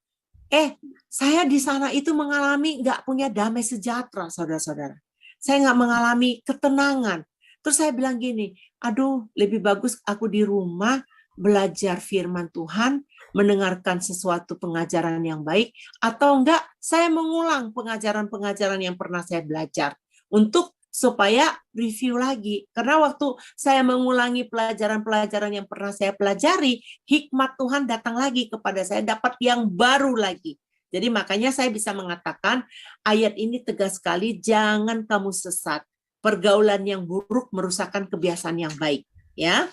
Saya di sana itu mengalami nggak punya damai sejahtera, saudara-saudara. Saya nggak mengalami ketenangan. Terus saya bilang gini, aduh lebih bagus aku di rumah belajar firman Tuhan, mendengarkan sesuatu pengajaran yang baik, atau enggak saya mengulang pengajaran-pengajaran yang pernah saya belajar untuk supaya review lagi. Karena waktu saya mengulangi pelajaran-pelajaran yang pernah saya pelajari, hikmat Tuhan datang lagi kepada saya, dapat yang baru lagi. Jadi makanya saya bisa mengatakan ayat ini tegas sekali, jangan kamu sesat. Pergaulan yang buruk merusakkan kebiasaan yang baik. Ya.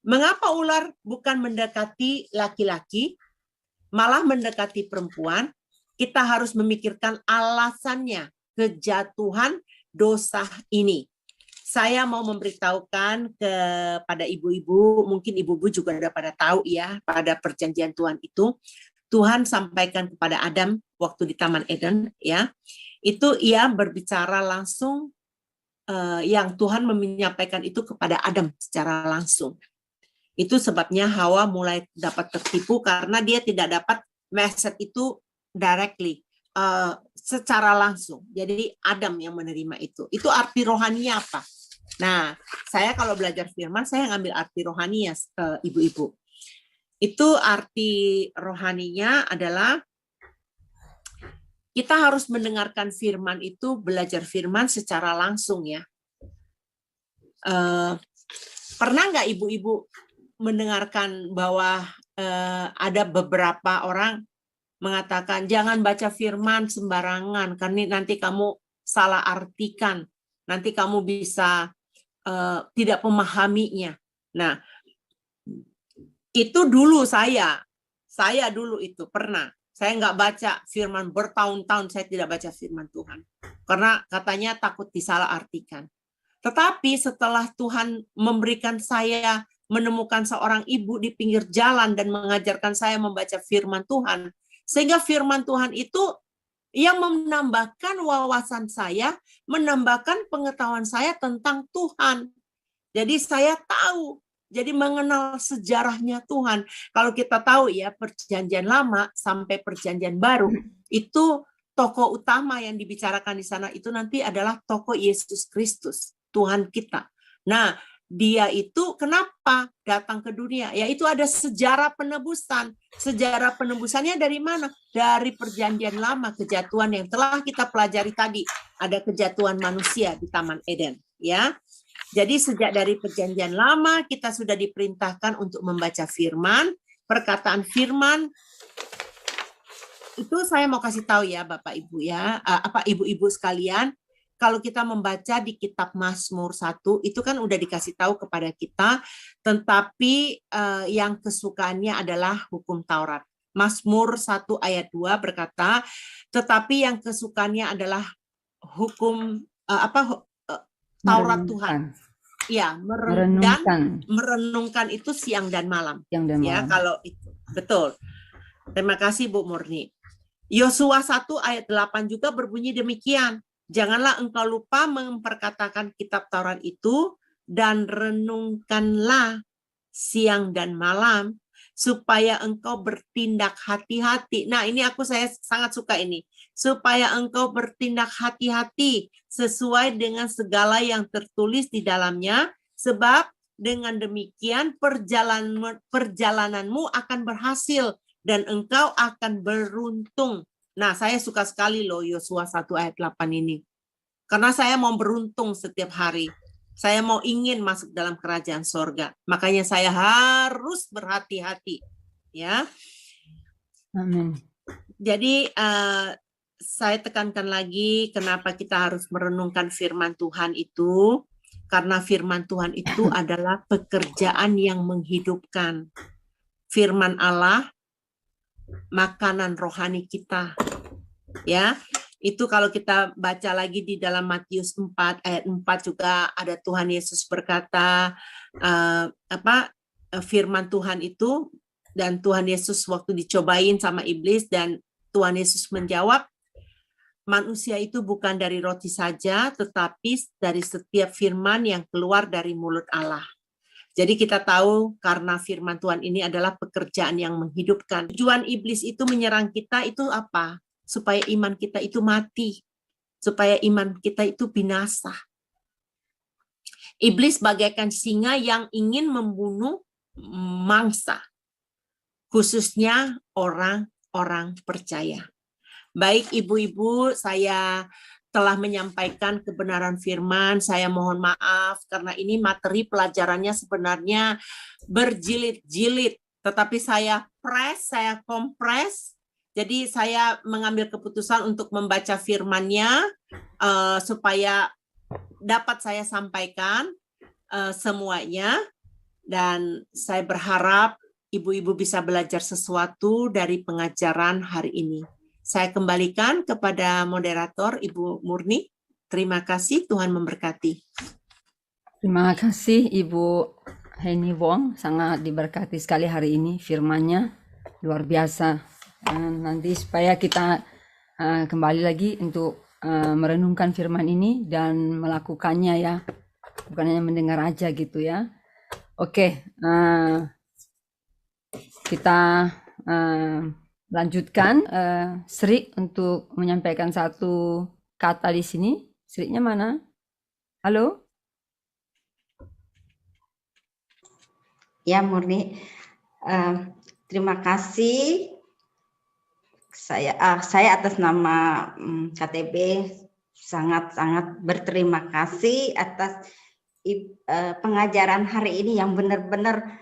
Mengapa ular bukan mendekati laki-laki, malah mendekati perempuan? Kita harus memikirkan alasannya, kejatuhan dosa ini. Saya mau memberitahukan kepada ibu-ibu, mungkin ibu-ibu juga udah pada tahu ya, pada perjanjian Tuhan itu, Tuhan sampaikan kepada Adam waktu di Taman Eden, ya, itu ia berbicara langsung, yang Tuhan menyampaikan itu kepada Adam secara langsung. Itu sebabnya Hawa mulai dapat tertipu karena dia tidak dapat message itu directly, secara langsung. Jadi Adam yang menerima itu. Itu arti rohaninya apa? Nah, saya kalau belajar firman, saya ngambil arti rohaninya, ibu-ibu. Itu arti rohaninya adalah kita harus mendengarkan firman itu, belajar firman secara langsung ya. Pernah nggak ibu-ibu mendengarkan bahwa ada beberapa orang mengatakan jangan baca firman sembarangan karena nanti kamu salah artikan, nanti kamu bisa tidak memahaminya. Nah, itu dulu saya dulu itu pernah. Saya nggak baca firman bertahun-tahun, saya tidak baca firman Tuhan karena katanya takut disalah artikan. Tetapi setelah Tuhan memberikan saya menemukan seorang ibu di pinggir jalan dan mengajarkan saya membaca firman Tuhan, sehingga firman Tuhan itu yang menambahkan wawasan saya, menambahkan pengetahuan saya tentang Tuhan. Jadi saya tahu, jadi mengenal sejarahnya Tuhan. Kalau kita tahu ya, perjanjian lama sampai perjanjian baru, itu tokoh utama yang dibicarakan di sana itu nanti adalah tokoh Yesus Kristus, Tuhan kita. Nah, dia itu kenapa datang ke dunia? Yaitu ada sejarah penebusan. Sejarah penebusannya dari mana? Dari perjanjian lama, kejatuhan yang telah kita pelajari tadi. Ada kejatuhan manusia di Taman Eden, ya. Jadi sejak dari perjanjian lama kita sudah diperintahkan untuk membaca firman, perkataan firman. Itu saya mau kasih tahu ya Bapak Ibu ya, ibu-ibu sekalian. Kalau kita membaca di kitab Mazmur 1, itu kan udah dikasih tahu kepada kita, tetapi yang kesukaannya adalah hukum Taurat. Mazmur 1 ayat 2 berkata, tetapi yang kesukaannya adalah hukum Taurat Tuhan. Ya, merenungkan itu siang dan malam. Ya, kalau itu. Betul. Terima kasih Bu Murni. Yosua 1 ayat 8 juga berbunyi demikian. Janganlah engkau lupa memperkatakan kitab Taurat itu dan renungkanlah siang dan malam supaya engkau bertindak hati-hati. Nah, ini saya sangat suka ini. Supaya engkau bertindak hati-hati sesuai dengan segala yang tertulis di dalamnya, sebab dengan demikian perjalananmu akan berhasil dan engkau akan beruntung. Nah, saya suka sekali loh Yosua 1 ayat 8 ini. Karena saya mau beruntung setiap hari. Saya mau ingin masuk dalam kerajaan sorga. Makanya saya harus berhati-hati. Ya. Amin. Jadi saya tekankan lagi kenapa kita harus merenungkan firman Tuhan itu. Karena firman Tuhan itu adalah pekerjaan yang menghidupkan. Firman Allah makanan rohani kita. Ya. Itu kalau kita baca lagi di dalam Matius 4 ayat 4 juga ada Tuhan Yesus berkata firman Tuhan itu, dan Tuhan Yesus waktu dicobain sama iblis dan Tuhan Yesus menjawab, manusia itu bukan dari roti saja, tetapi dari setiap firman yang keluar dari mulut Allah. Jadi kita tahu karena firman Tuhan ini adalah pekerjaan yang menghidupkan. Tujuan iblis itu menyerang kita itu apa? Supaya iman kita itu mati. Supaya iman kita itu binasa. Iblis bagaikan singa yang ingin membunuh mangsa. Khususnya orang-orang percaya. Baik ibu-ibu, saya telah menyampaikan kebenaran firman. Saya mohon maaf karena ini materi pelajarannya sebenarnya berjilid-jilid. Tetapi saya kompres. Jadi saya mengambil keputusan untuk membaca firman-Nya supaya dapat saya sampaikan semuanya. Dan saya berharap ibu-ibu bisa belajar sesuatu dari pengajaran hari ini. Saya kembalikan kepada moderator Ibu Murni. Terima kasih, Tuhan memberkati. Terima kasih Ibu Heni Wong, sangat diberkati sekali hari ini firman-Nya, luar biasa. Nanti supaya kita kembali lagi untuk merenungkan firman ini dan melakukannya ya, bukan hanya mendengar aja gitu ya. Oke, kita lanjutkan. Sri untuk menyampaikan satu kata di sini. Sri-nya mana? Halo? Ya Murni, terima kasih. Saya atas nama KTB sangat-sangat berterima kasih atas pengajaran hari ini yang benar-benar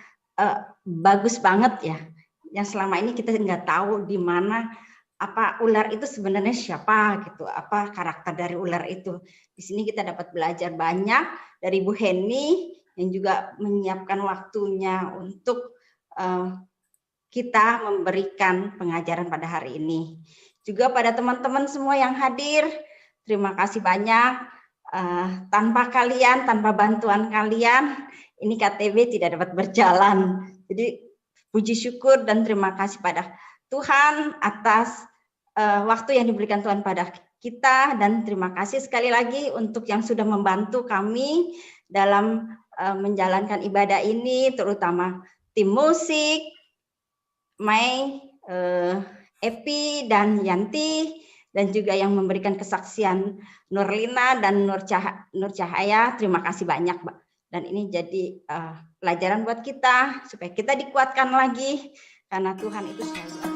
bagus banget ya. Yang selama ini kita nggak tahu di mana apa ular itu sebenarnya siapa gitu, apa karakter dari ular itu. Di sini kita dapat belajar banyak dari Bu Heni yang juga menyiapkan waktunya untuk kita memberikan pengajaran pada hari ini. Juga pada teman-teman semua yang hadir, terima kasih banyak. Tanpa kalian, tanpa bantuan kalian, ini KTB tidak dapat berjalan. Jadi puji syukur dan terima kasih pada Tuhan atas waktu yang diberikan Tuhan pada kita, dan terima kasih sekali lagi untuk yang sudah membantu kami dalam menjalankan ibadah ini, terutama tim musik, Mai, Epi dan Yanti, dan juga yang memberikan kesaksian Nurlina dan Nur Cahaya. Terima kasih banyak, Mbak. Dan ini jadi pelajaran buat kita supaya kita dikuatkan lagi karena Tuhan itu selalu